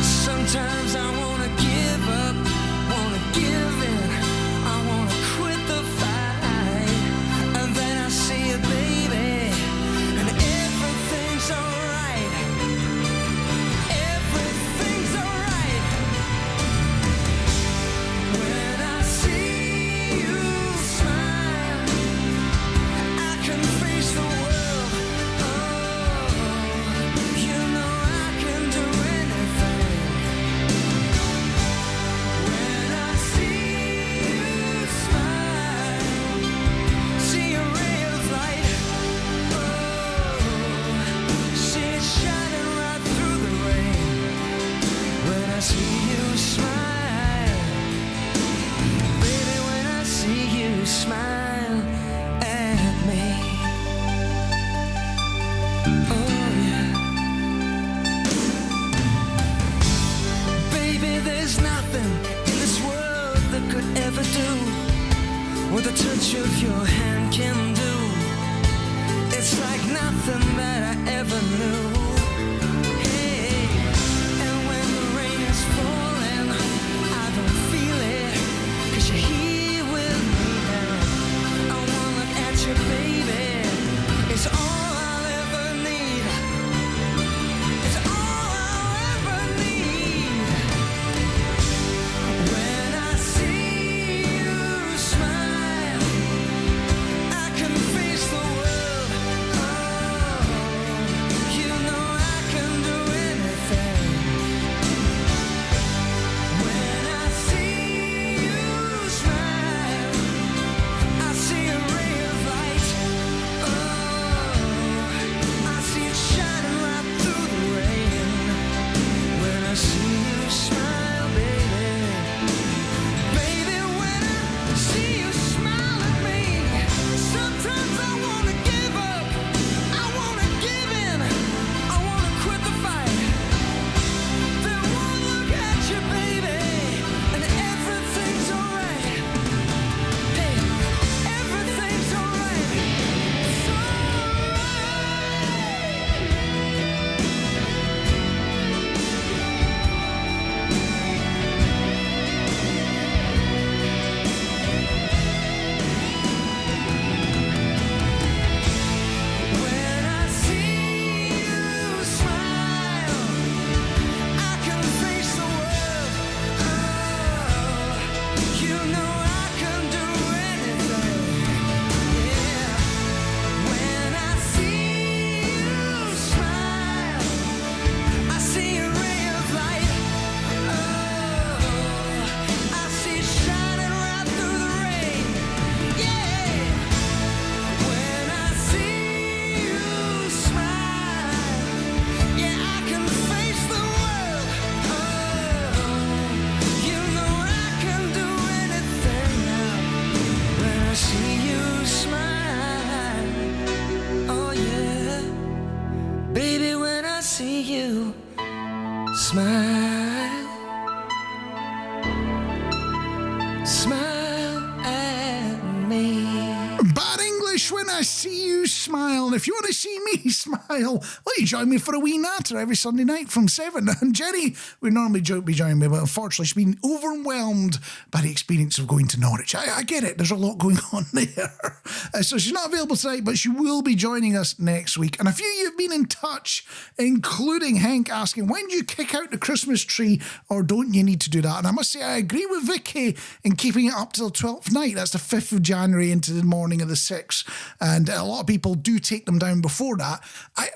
Sometimes I wanna give up, wanna give in, I wanna quit the fight. And then I see you, baby, and everything's alright. Everything's alright. When I see you smile, I can face the world. Oh, you know I can do anything. When I see you smile, see a ray of light. Oh, see it shining right through the rain. When I see you smile, baby, when I see you smile at me. Oh yeah. Baby, there's nothing in this world that could ever do what the touch of your hand can do. It's like nothing that I ever knew. Hey, and when the rain is falling, I don't feel it, 'cause you're here with me now. I wanna look at you, baby. It's all I'll ever need. It's all I'll ever need. When I see you smile, I can face the world. Oh, you know I can do anything. When I see you smile, I see a ray of light. Oh, I see it shining right through the rain. When I see you smile, baby. Baby, when I see you smile at me, sometimes I wanna give up, I wanna give in, I wanna quit the fight. Then one look at you, baby, and everything's alright. Hey, everything's alright. It's alright. When I see you smile, I can face the world. Oh, you know I can do anything. Yeah. When I see you smile, I see a ray of light. Oh, I see it shining right through the rain. Yeah. When I see you smile, yeah, I can face the world. Oh, you know I can do anything now. When I see you smile, oh yeah, baby, when I see you smile, smile at me. Bad English when I see you smile. And if you want to see me smile, well, you join me for a wee natter every Sunday night from 7. And Jenny would normally be joining me, but unfortunately she's been overwhelmed by the experience of going to Norwich. I get it, there's a lot going on there. So she's not available tonight, but she will be joining us next week. And a few of you have been in touch, including Hank, asking, when do you kick out the Christmas tree, or don't you need to do that? And I must say, I agree with Vicky in keeping it up till 12th night. That's the 5th of January into the morning of the 6th. And a lot of people do take them down before that.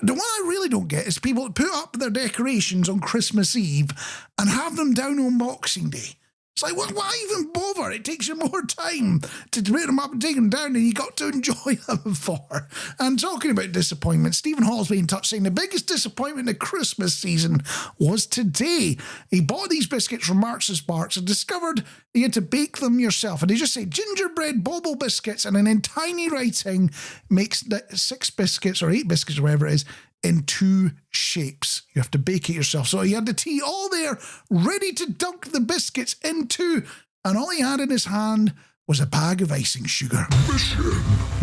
The one I really don't get is people that put up their decorations on Christmas Eve and have them down on Boxing Day. It's like, well, why even bother? It takes you more time to put them up and take them down than you got to enjoy them for. And talking about disappointment, Stephen Hall's been in touch saying the biggest disappointment in the Christmas season was today. He bought these biscuits from Marc's and Sparks and discovered you had to bake them yourself. And they just say gingerbread bauble biscuits, and then in tiny writing makes 6 biscuits or 8 biscuits or whatever it is in 2 shapes. You have to bake it yourself. So he had the tea all there, ready to dunk the biscuits into, and all he had in his hand was a bag of icing sugar. Mission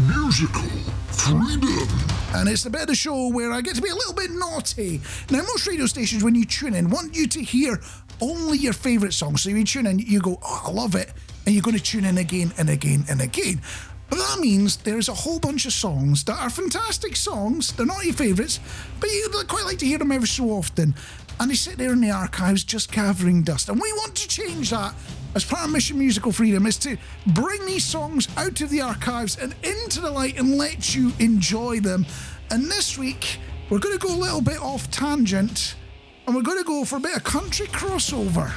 Musical Freedom. And it's the bit of the show where I get to be a little bit naughty. Now, most radio stations, when you tune in, want you to hear only your favourite songs. So you tune in, you go, oh, I love it, and you're going to tune in again and again and again. But that means there's a whole bunch of songs that are fantastic songs. They're not your favourites, but you'd quite like to hear them every so often. And they sit there in the archives just gathering dust. And we want to change that as part of Mission Musical Freedom, is to bring these songs out of the archives and into the light and let you enjoy them. And this week, we're going to go a little bit off tangent, and we're going to go for a bit of country crossover.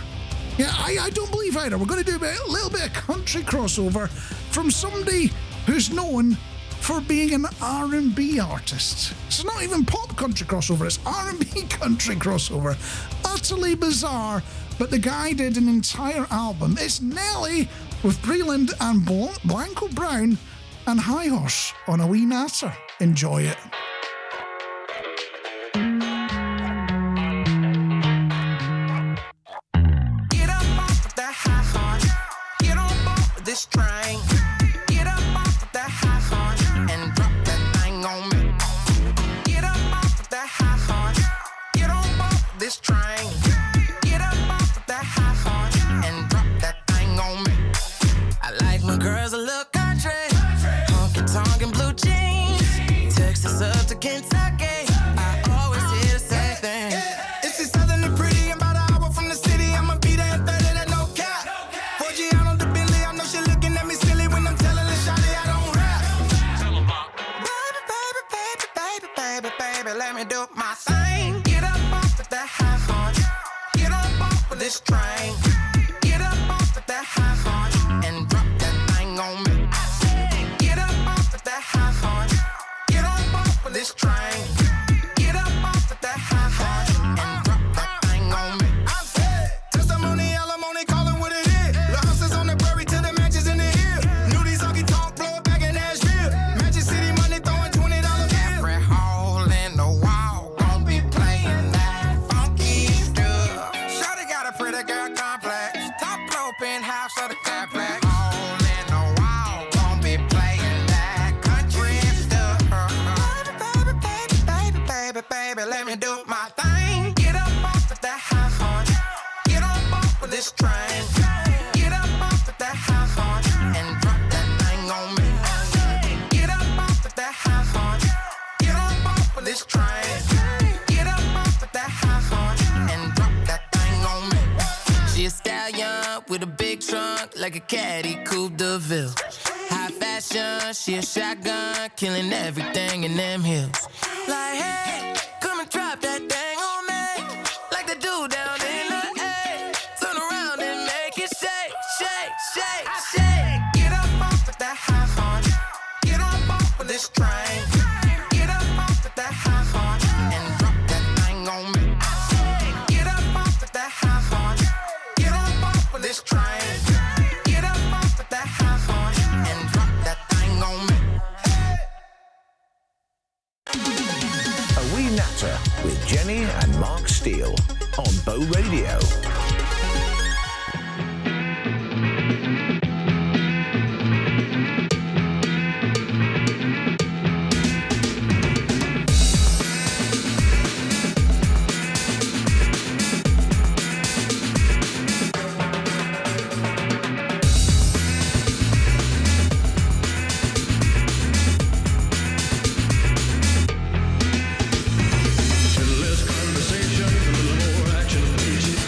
Yeah, I don't believe either. We're going to do a little bit of country crossover from somebody who's known for being an R&B artist. It's not even pop country crossover, it's R&B country crossover. Utterly bizarre, but the guy did an entire album. It's Nelly with Breland and Blanco Brown and High Horse on a wee natter. Enjoy it. Get up off that high horse, get on board this train. Get up off that high horse and drop that thing on me. Get up off that high horse, get on board this train. Get up off that high horse and drop that thing on me. I like my girls a little country, honky tonk and blue jeans. Texas up to Kentucky, I always hear the same thing. If she's southern and pretty and about an hour from the city, I'ma be there in 30, that no cap. 4G out on the Bentley, I know she looking at me silly when I'm telling her shawty I don't rap. Baby, let me do my thing. Get up off of that high horse, get up off of this train. Get up off of that high horse and drop that thing on me. Get up off of that high horse, get up off of this train. Get up off of that high horse and drop that thing on me. Testimony, alimony, calling what it is. The houses on the prairie to the matches in the hill. Knew these honky tonk blow it back in Nashville. Magic City money throwing $20 bills. Every hole in the wall gon' be playing that funky stuff. Shawty got a pretty girl complex. Top floor penthouse of the complex. Hole in the wall gon' be playing that country stuff. Baby, let me do my thing. Get up off of that high horse, get on off of this train. Get up off of that high horse and drop that thing on me. Get up off of that high horse, get on off of this train. Get up off of that high horse and drop that thing on me. She a stallion with a big trunk like a caddy Coupe de Ville. High fashion, she a shotgun, killing everything in them hills. Like, hey, come and drop that thing on me, like the dude down in the A. Turn around and make it shake, shake, shake, shake. Get up off of that high horse, get up off of this train. Get up off of that high horse and drop that thing on me. Get up off of that high horse, get up off of this train. Get up off of that high horse and drop that thing on me. A Wee Natter with Jenny and Marc Steele on Bow Radio. Less conversation, a little more action, please.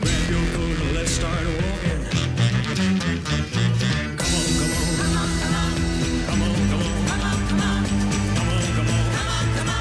Grab your coat and let's start walking. Come on, come on. Come on, come on. Come on, come on. Come on, come on. Come on, come on. Come on, come on.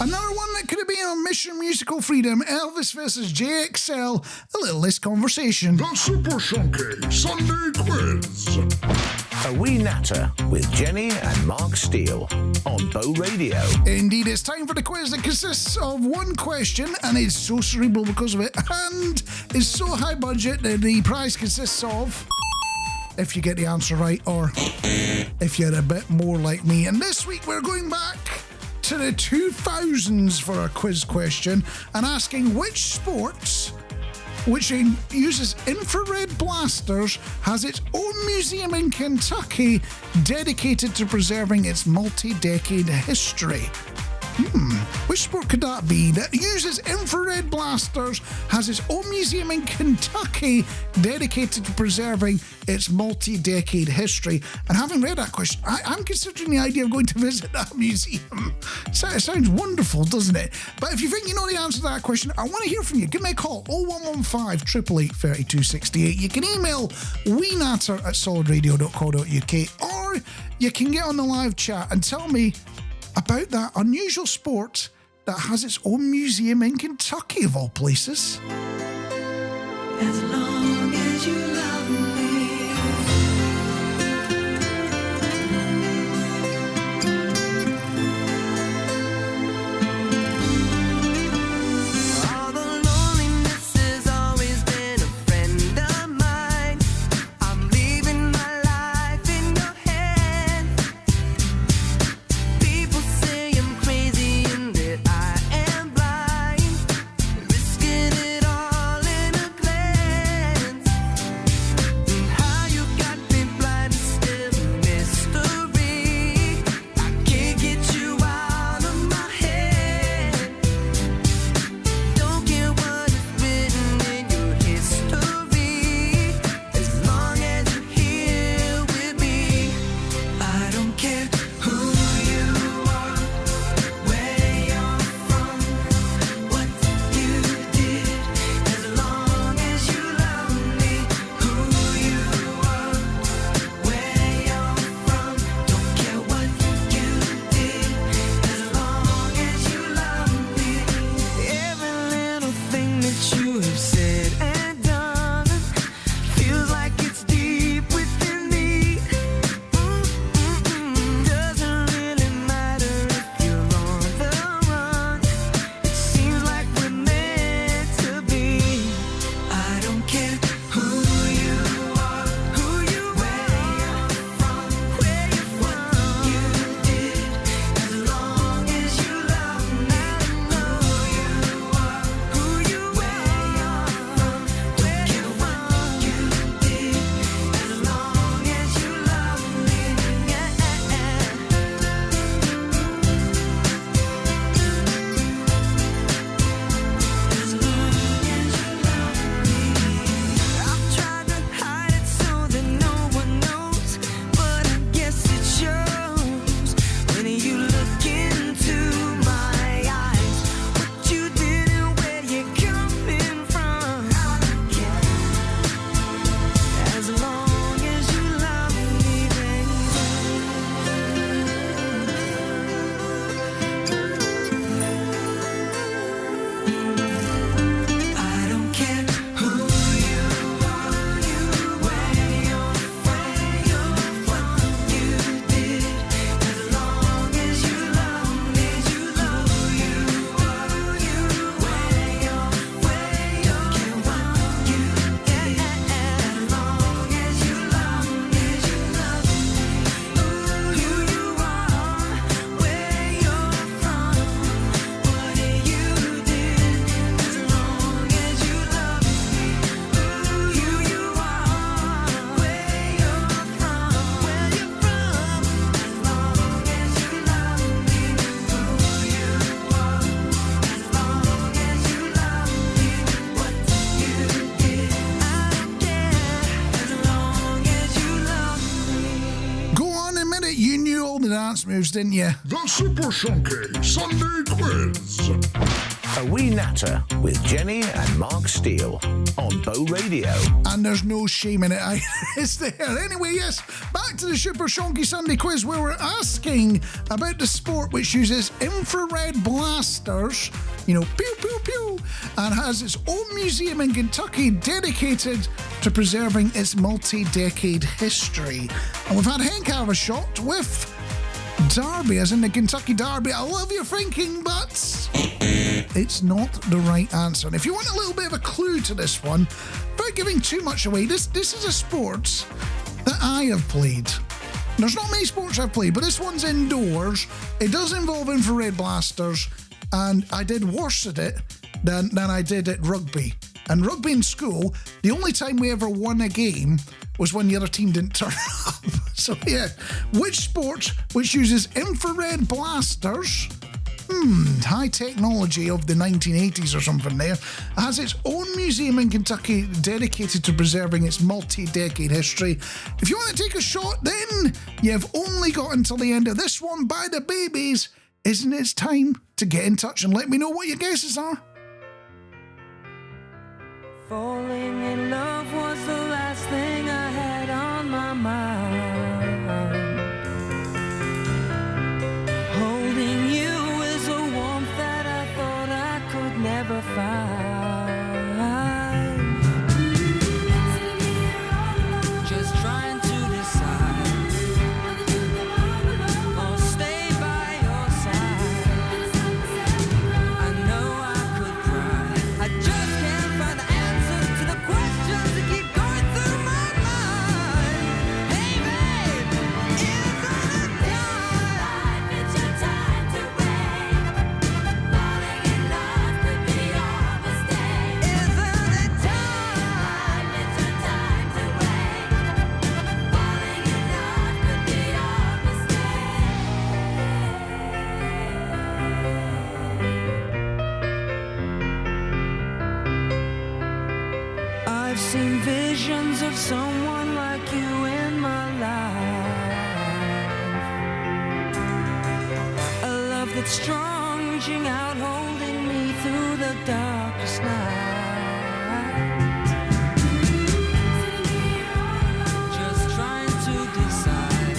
Another one that could have been on Mission Musical Freedom, Elvis versus JXL, a little less conversation. The Super Shunky Sunday Quiz. A Wee Natter with Jenny and Mark Steele on Bow Radio. Indeed, it's time for the quiz that consists of one question, and it's so cerebral because of it, and is so high budget that the prize consists of, if you get the answer right, or if you're a bit more like me. And this week we're going back to the 2000s for our quiz question and asking which sports, which uses infrared blasters, has its own museum in Kentucky dedicated to preserving its multi-decade history. Which sport could that be that uses infrared blasters, has its own museum in Kentucky dedicated to preserving its multi-decade history? And having read that question, I'm considering the idea of going to visit that museum. So it sounds wonderful, doesn't it? But if you think you know the answer to that question, I want to hear from you. Give me a call, 0115 888 3268. You can email weenatter@solidradio.co.uk, or you can get on the live chat and tell me about that unusual sport that has its own museum in Kentucky, of all places. As long as you love me. All the loneliness has always been a friend of mine. I'm leaving my life in your hands. People say I'm crazy and that I am blind, risking it all in a glance. all the dance moves, didn't you? The Super Shonky Sunday Quiz. A Wee Natter with Jenny and Mark Steele on Bow Radio. And there's no shame in it either, is there? Anyway, yes, back to the Super Shonky Sunday Quiz, where we're asking about the sport which uses infrared blasters, you know, pew, pew, pew, and has its own museum in Kentucky dedicated to preserving its multi-decade history. And we've had Hank have a shot with Derby, as in the Kentucky Derby. I love your thinking, but it's not the right answer. And if you want a little bit of a clue to this one, without giving too much away, this is a sport that I have played. There's not many sports I've played, but this one's indoors. It does involve infrared blasters, and I did worse at it than I did at rugby. And rugby in school, the only time we ever won a game was when the other team didn't turn up. So yeah, which sport which uses infrared blasters, high technology of the 1980s or something there, has its own museum in Kentucky dedicated to preserving its multi-decade history? If you want to take a shot, then you've only got until the end of this one by the Babies. Isn't it time to get in touch and let me know what your guesses are? Falling in love was the last thing I had on my mind. Holding you is a warmth that I thought I could never find. Just trying to decide, or stay by your side. I know I could cry, I just can't find the answers to the questions that keep going through my mind. Hey babe, isn't it time? It's your time to wait. Falling in love could be your mistake. Isn't it time? It's your time to wait. Falling in love could be your mistake. I've seen visions of someone like you in my life. A love that's strong, reaching out, holding me through the darkest night. Just trying to decide,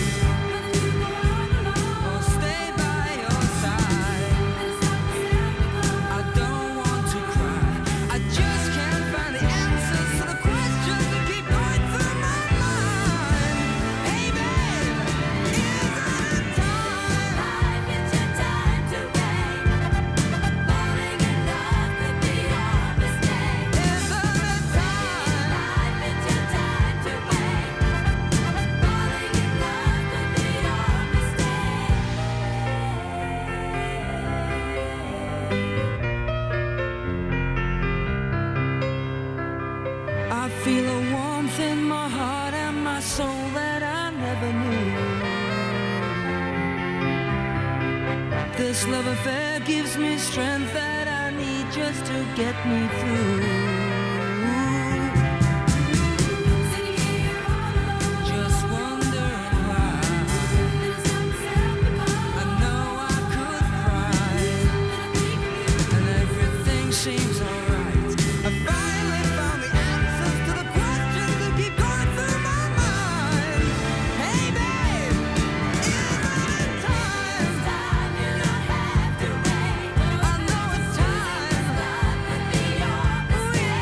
or stay by your side. I don't want to cry, I just can't find the answers to the questions that keep going through my mind. Hey babe, isn't it time? It's your time to wait. Falling in love could be your mistake. Isn't it time? It's your time to wait. Falling in love could be your mistake. I feel a warmth in my heart and my soul that I never knew. This love affair gives me strength that I need just to get me through. Just wondering why. I know I could cry, and everything seems alright. I finally found the answers to the questions that keep going through my mind. Hey babe, isn't it time? You don't have to wait. I know it's time. Love could be your mistake.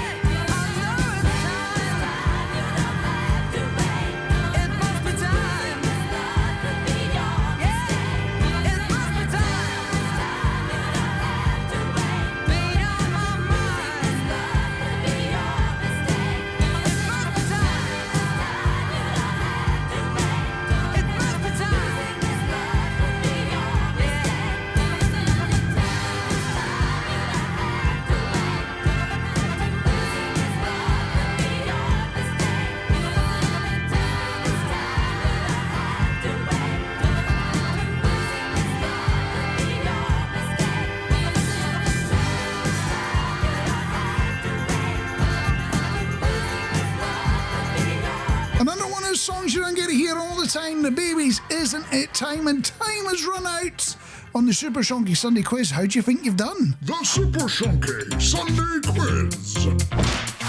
Year all the time. The babies, isn't it time? And time has run out on the Super Shonky Sunday Quiz. How do you think you've done? The Super Shonky Sunday Quiz.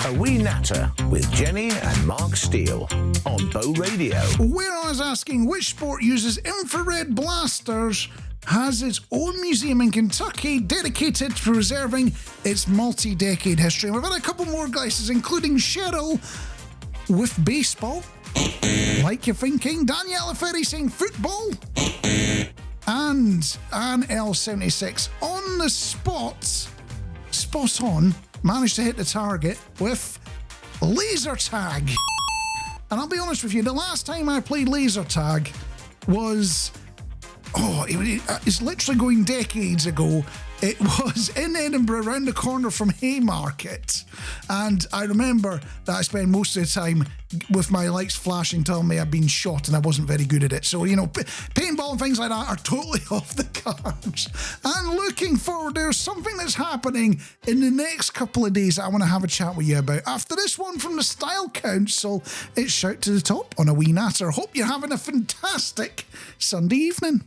A Wee Natter with Jenny and Mark Steele on Bow Radio. Where I was asking which sport uses infrared blasters has its own museum in Kentucky dedicated to preserving its multi-decade history. And we've had a couple more guesses, including Cheryl with baseball, like you're thinking, Daniela Ferry saying football, and Anne L76 on the spot, spot on, managed to hit the target with laser tag. And I'll be honest with you, the last time I played laser tag was... it's literally going decades ago. It was in Edinburgh, around the corner from Haymarket. And I remember that I spent most of the time with my lights flashing telling me I'd been shot and I wasn't very good at it. So, paintball and things like that are totally off the cards. And looking forward, there's something that's happening in the next couple of days that I want to have a chat with you about. After this one from the Style Council, it's Shout to the Top on a Wee Natter. Hope you're having a fantastic Sunday evening.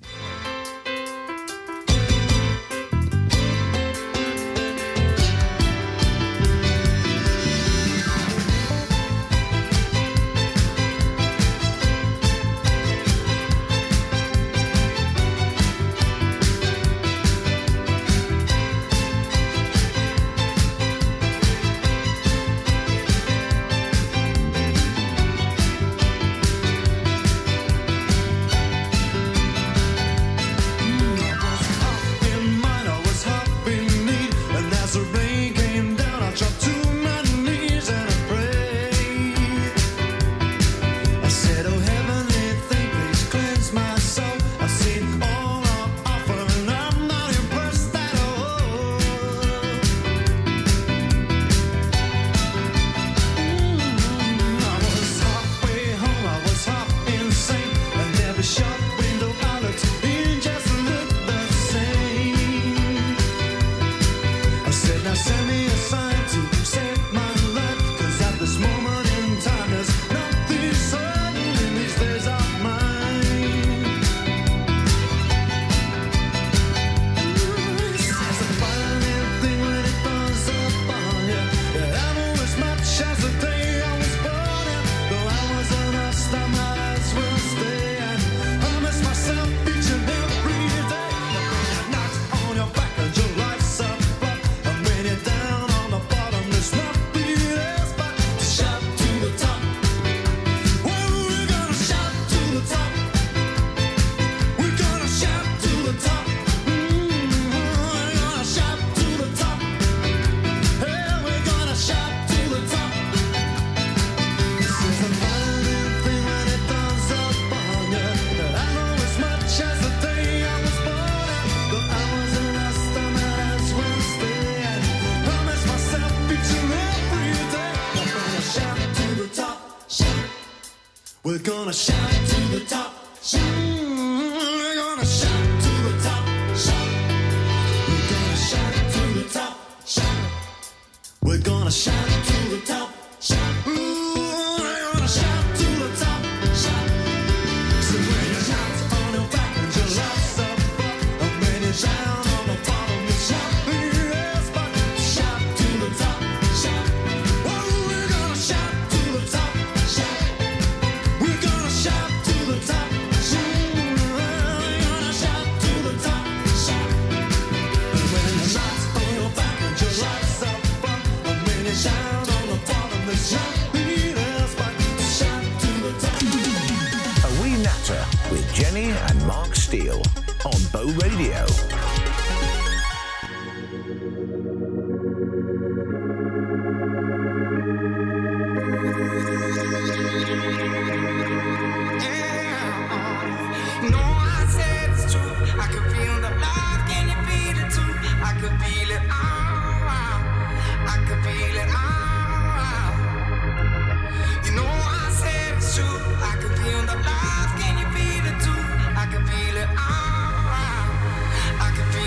We're gonna shout to the top, shout. We're gonna shout to the top, shout. We're gonna shout to the top, shout. We're gonna shout to the top, shout. We're gonna shout to the top, shout. So when you shout on your back and your legs up, and when you shout on the bottom, you shout yes, but shout to the top, shout. Oh, we're gonna shout to the top, shout. We're gonna shout to the top, shout. We're gonna shout to the top, shout. And when you shout on your back and your legs up, and when you shout on the bottom, you shout yes, but shout to the top. A Wee Natter with Jenny and Mark Steele on Bow Radio. No, I said it's true. I can feel the love. Can you feel it too? I can feel it all. I can feel it all. You know I said it's true. I can feel the love. Can you feel it too? I can feel it all. I can feel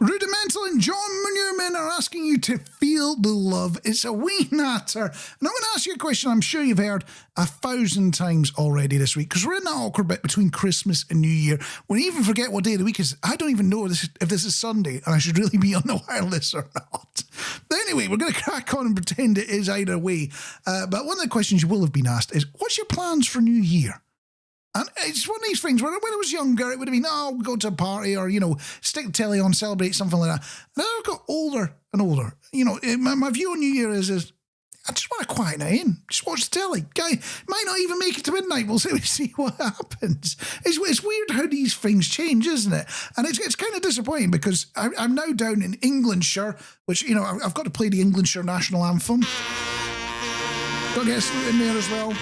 Rudimental and John Newman are asking you to feel the love. It's a wee natter. And I'm going to ask you a question I'm sure you've heard 1,000 times already this week, because we're in that awkward bit between Christmas and New Year. We even forget what day of the week is. I don't even know if this is Sunday and I should really be on the wireless or not. But anyway, we're going to crack on and pretend it is either way. But one of the questions you will have been asked is, what's your plans for New Year? And it's one of these things where when I was younger, it would have been, we'll go to a party or, stick the telly on, celebrate, something like that. And as I've got older and older, my view on New Year is I just want a quiet night in. Just watch the telly. Guy might not even make it to midnight. We'll see what happens. It's weird how these things change, isn't it? And it's kind of disappointing because I'm now down in Englandshire, which, I've got to play the Englandshire national anthem. Got to get a salute in there as well.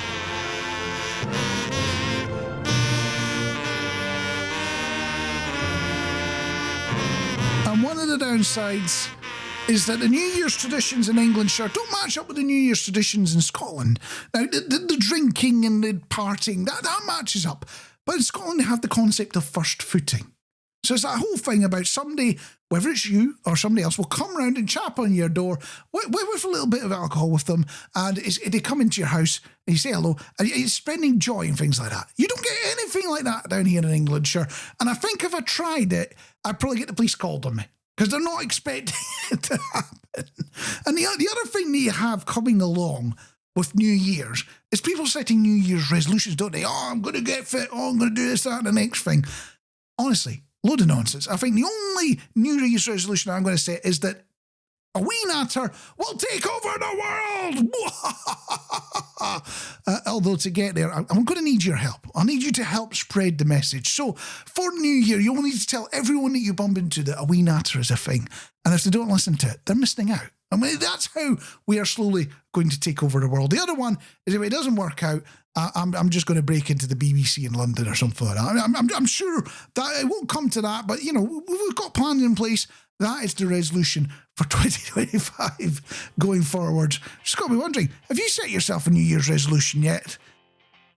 And one of the downsides is that the New Year's traditions in Englandshire don't match up with the New Year's traditions in Scotland. Now, the drinking and the partying, that matches up. But in Scotland, they have the concept of first footing. So it's that whole thing about somebody, whether it's you or somebody else, will come round and chap on your door with a little bit of alcohol with them, and they come into your house and you say hello, and it's spreading joy and things like that. You don't get anything like that down here in Englandshire. And I think if I tried it, I'd probably get the police called on me, because they're not expecting it to happen. And the other thing that you have coming along with New Year's is people setting New Year's resolutions, don't they? I'm going to get fit. I'm going to do this, that, and the next thing. Honestly, load of nonsense. I think the only New Year's resolution I'm going to say is that a wee natter will take over the world. Although to get there, I'm going to need your help. I need you to help spread the message. So for New Year, you'll need to tell everyone that you bump into that a wee natter is a thing. And if they don't listen to it, they're missing out. I mean, that's how we are slowly going to take over the world. The other one is, if it doesn't work out, I'm just going to break into the BBC in London or something like that. I'm sure that it won't come to that, but, we've got plans in place. That is the resolution for 2025 going forward. Just got me wondering, have you set yourself a New Year's resolution yet?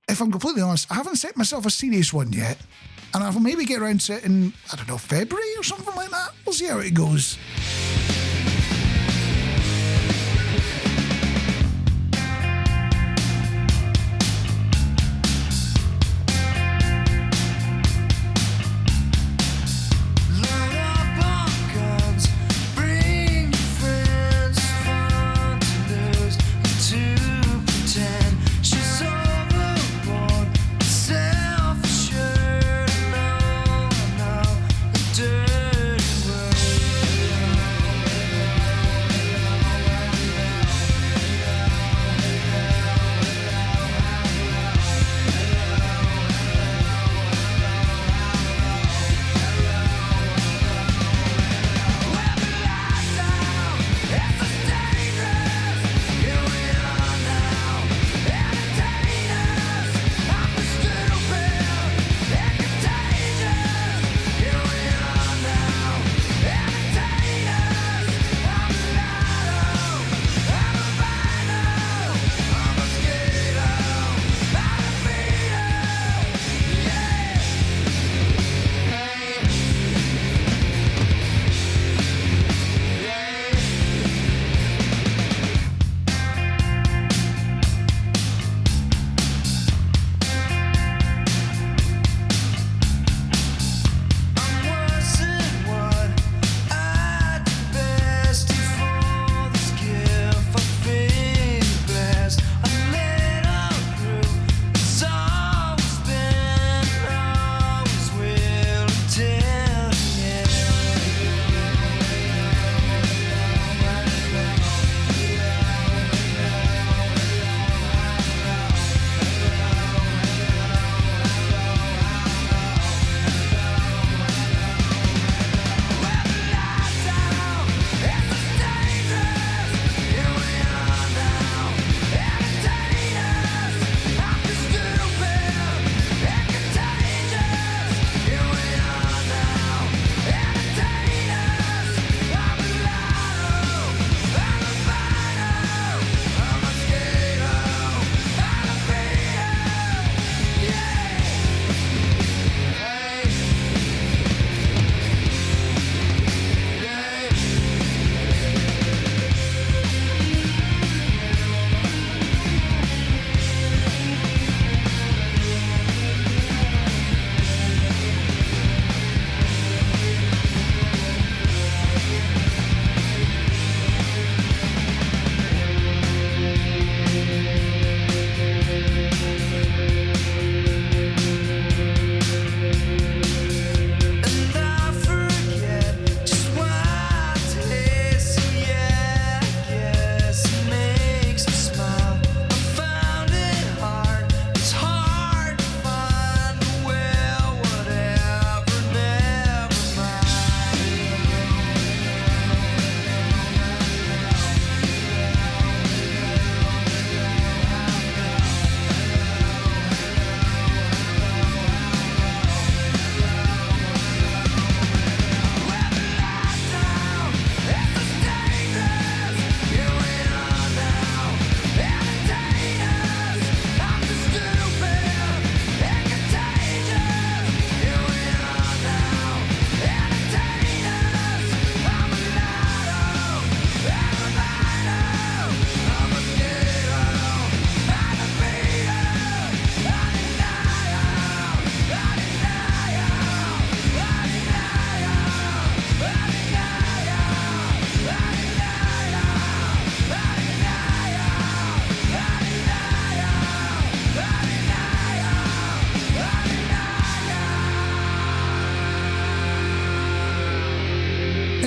If I'm completely honest, I haven't set myself a serious one yet. And I'll maybe get around to it in, February or something like that. We'll see how it goes.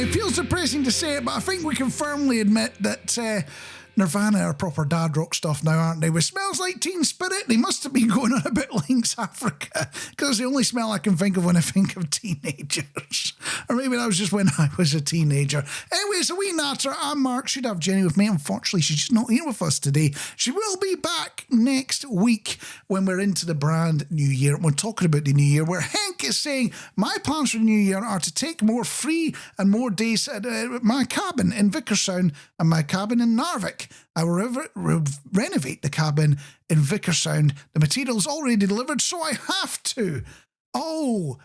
It feels depressing to say it, but I think we can firmly admit that Nirvana are proper dad rock stuff now, aren't they? With Smells Like Teen Spirit, they must have been going on a bit Lynx Africa, because it's the only smell I can think of when I think of teenagers. Or maybe that was just when I was a teenager. Anyway, it's a wee natter. I'm Mark. Should have Jenny with me. Unfortunately, she's just not here with us today. She will be back next week when we're into the brand new year. We're talking about the new year, where Henk is saying, my plans for the new year are to take more free and more days at my cabin in Vickersound and my cabin in Narvik. I will renovate the cabin in Vickersound. The material's already delivered, so I have to. Oh,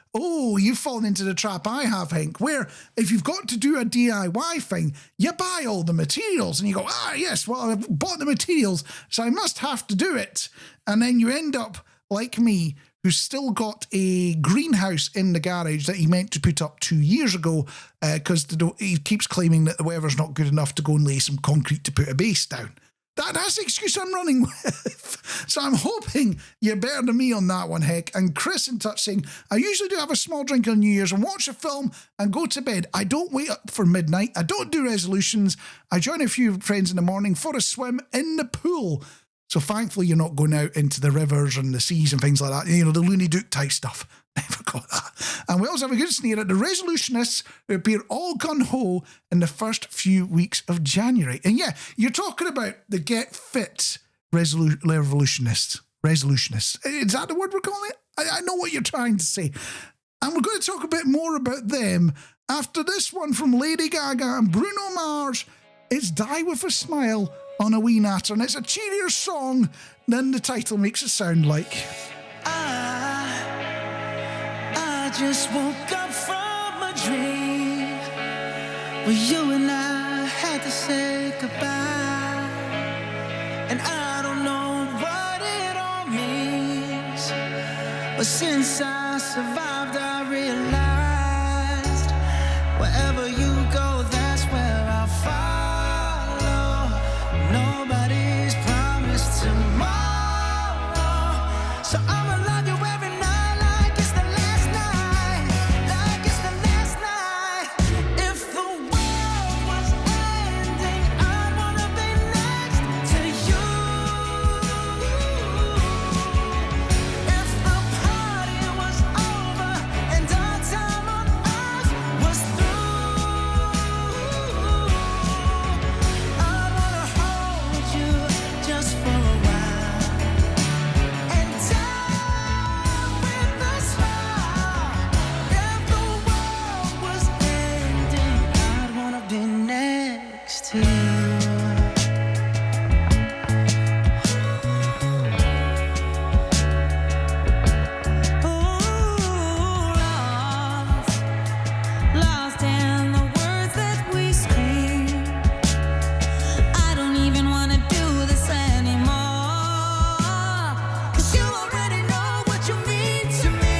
you've fallen into the trap I have, Hank, where if you've got to do a DIY thing, you buy all the materials and you go, yes, well, I've bought the materials, so I must have to do it. And then you end up like me, who's still got a greenhouse in the garage that he meant to put up 2 years ago because he keeps claiming that the weather's not good enough to go and lay some concrete to put a base down. That's the excuse I'm running with. So I'm hoping you're better than me on that one, Heck. And Chris in touch saying, I usually do have a small drink on New Year's and watch a film and go to bed. I don't wait up for midnight. I don't do resolutions. I join a few friends in the morning for a swim in the pool. So thankfully you're not going out into the rivers and the seas and things like that. You know, the Looney Duke type stuff. Never got that. And we also have a good sneer at the resolutionists who appear all gun-ho in the first few weeks of January. And yeah, you're talking about the Get Fit revolutionists. Resolutionists. Is that the word we're calling it? I know what you're trying to say. And we're going to talk a bit more about them after this one from Lady Gaga and Bruno Mars. It's Die With A Smile on a Wee Natter, and it's a cheerier song than the title makes it sound like. I just woke up from a dream where you and I had to say goodbye, and I don't know what it all means, but since I survived I realized wherever you go, that's where I'll follow. Nobody's promised tomorrow, so I'ma love you every night like it's the last night, like it's the last night. If the world was ending, I'd wanna be next to you. If the party was over and our time on earth was through, I'd wanna hold you just for a while and die with a smile. If the world was ending, I'd wanna be next to you. Lost in the words that we scream. I don't even wanna do this anymore, 'cause you already know what you mean to me,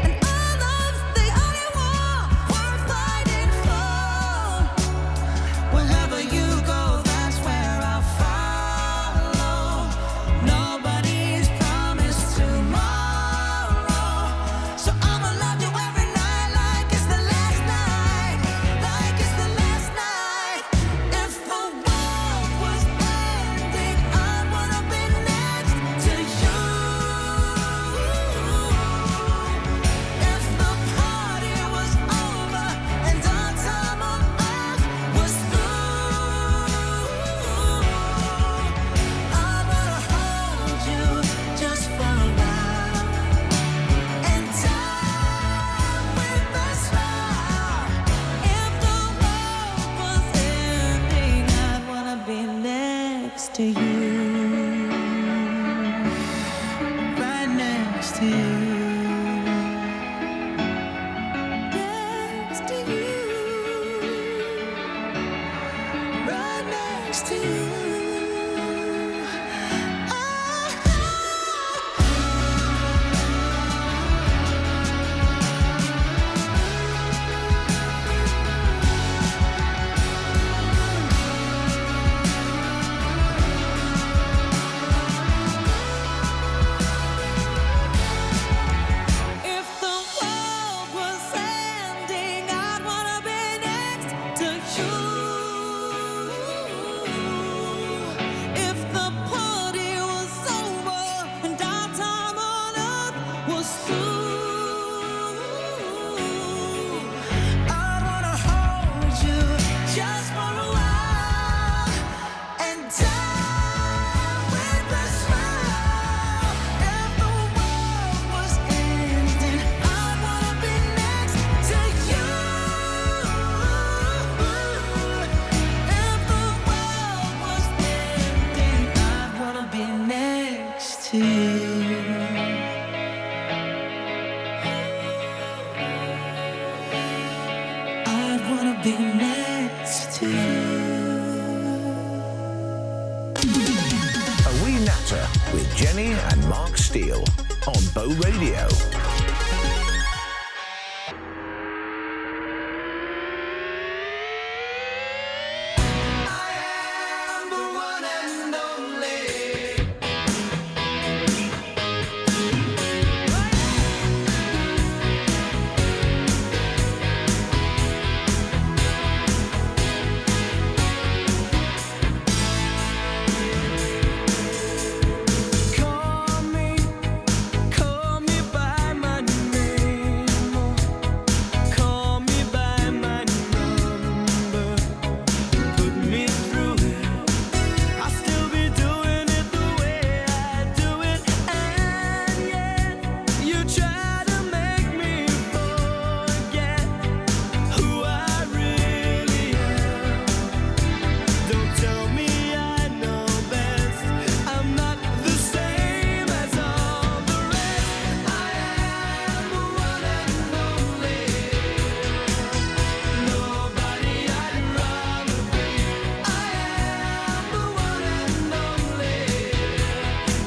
and our love's the only war worth fighting for. Wherever you go, that's where I'll follow. Nobody's promised tomorrow, so I'ma love you every night like it's the last night, like it's the last night. If the world was ending, I'd wanna be next to you. If the party was over and our time on earth was through, I'd wanna hold you just for a while and die with a smile. If the world was ending, I'd wanna be next to you, right next to you, next to you, right next to you. If the world was ending, I'd wanna be next be next to you. A Wee Natter with Jenny and Mark Steele on Bow Radio. Call me by my name, call me by my number, put me through it. I'll still be doing it the way I do it, and yet you try to make me forget who I really am. Don't tell me I know best. I'm not the same as all the rest. I am the one and only. Nobody I'd rather be. I am the one and only.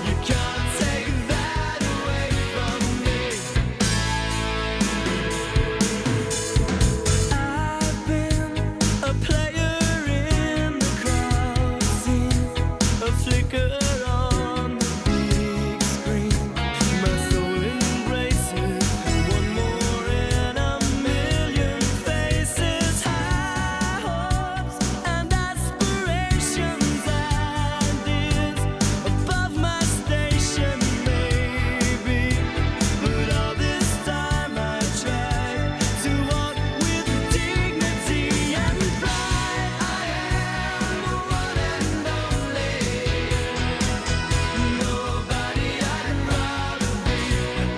You can't take that away from me. I've been a player in the crowd scene, a flicker on the big screen. My soul embraces one more in a million faces. High hopes and aspirations, ideas above my station, maybe. But all this time I tried to walk with dignity and pride. I am the one and only. Nobody I'd rather be.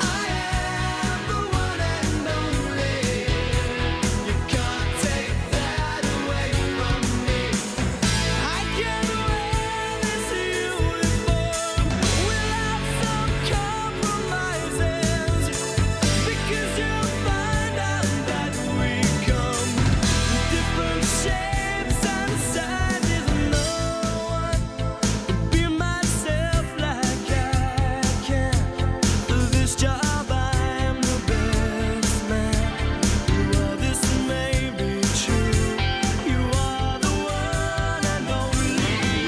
I am the one and only. You can't take that away from me. I can wear this uniform without some compromises, because you'll find out that we come in different shapes and sizes. No one can be myself like I can. For this job I'm the best man. While this may be true, you are the one and only you.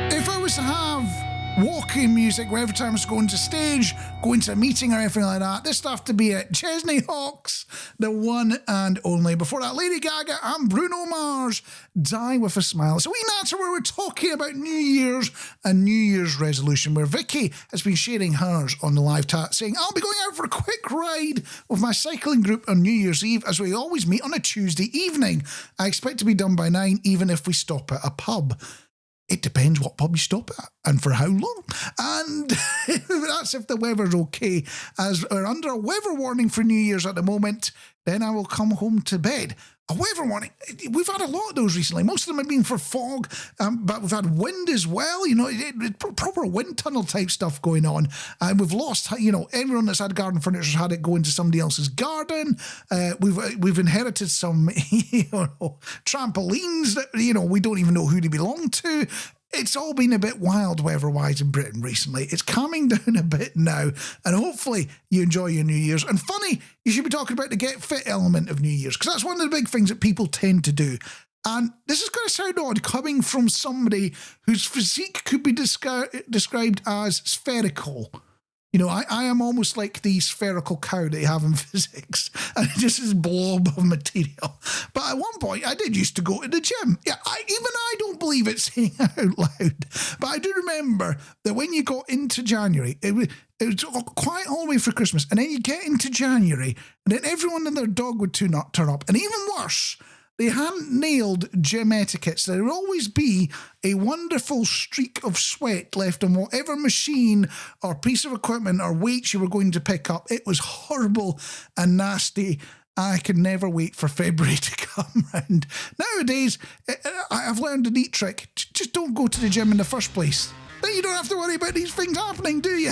If I was to have walking music where every time I was going to stage, going to a meeting or anything like that, this would have to be it. Chesney Hawkes, the one and only. Before that, Lady Gaga and Bruno Mars, Die With a Smile. So we natter where we're talking about New Year's and New Year's resolution, where Vicky has been sharing hers on the live chat, saying, I'll be going out for a quick ride with my cycling group on New Year's Eve, as we always meet on a Tuesday evening. I expect to be done by 9, even if we stop at a pub. It depends what pub you stop at and for how long. And that's if the weather's okay. As we're under a weather warning for New Year's at the moment, then I will come home to bed. A weather warning. We've had a lot of those recently. Most of them have been for fog, but we've had wind as well. You know, proper wind tunnel type stuff going on. And we've lost, you know, everyone that's had garden furniture has had it go into somebody else's garden. We've inherited some, you know, trampolines that, you know, we don't even know who they belong to. It's all been a bit wild weather-wise in Britain recently. It's calming down a bit now, and hopefully you enjoy your New Year's. And funny, you should be talking about the get fit element of New Year's, because that's one of the big things that people tend to do. And this is going to sound odd coming from somebody whose physique could be described as spherical. You know, I am almost like the spherical cow that you have in physics, and it just is blob of material. But at one point, I did used to go to the gym. Yeah, even I don't believe it saying it out loud. But I do remember that when you got into January, it was quiet all the way for Christmas, and then you get into January, and then everyone and their dog would turn up. And even worse, they hadn't nailed gym etiquette, so there would always be a wonderful streak of sweat left on whatever machine or piece of equipment or weights you were going to pick up. It was horrible and nasty. I could never wait for February to come round. Nowadays, I've learned a neat trick. Just don't go to the gym in the first place. Then you don't have to worry about these things happening, do you?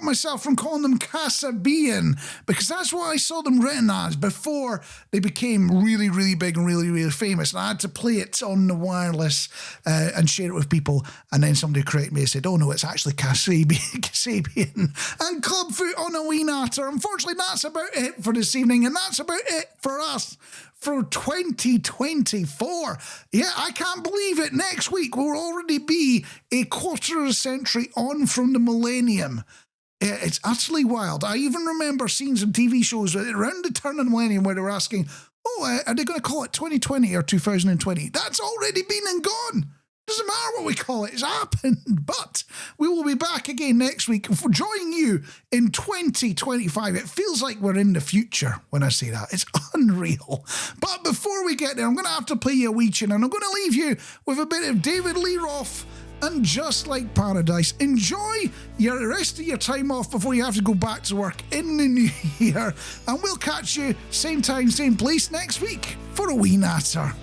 Myself from calling them Casabian, because that's what I saw them written as before they became really, really big and really, really famous. And I had to play it on the wireless and share it with people. And then somebody corrected me and said, oh no, it's actually Casabian and Clubfoot on a wee natter. Unfortunately, that's about it for this evening. And that's about it for us for 2024. Yeah, I can't believe it. Next week will already be a quarter of a century on from the millennium. It's utterly wild. I even remember seeing some TV shows around the turn of the millennium where they were asking, are they going to call it 2020 or 2020? That's already been and gone. Doesn't matter what we call it. It's happened. But we will be back again next week for joining you in 2025. It feels like we're in the future when I say that. It's unreal. But before we get there, I'm going to have to play you a wee tune, and I'm going to leave you with a bit of David Lee Roth and Just Like Paradise. Enjoy the rest of your time off before you have to go back to work in the new year. And we'll catch you same time, same place next week for a wee natter.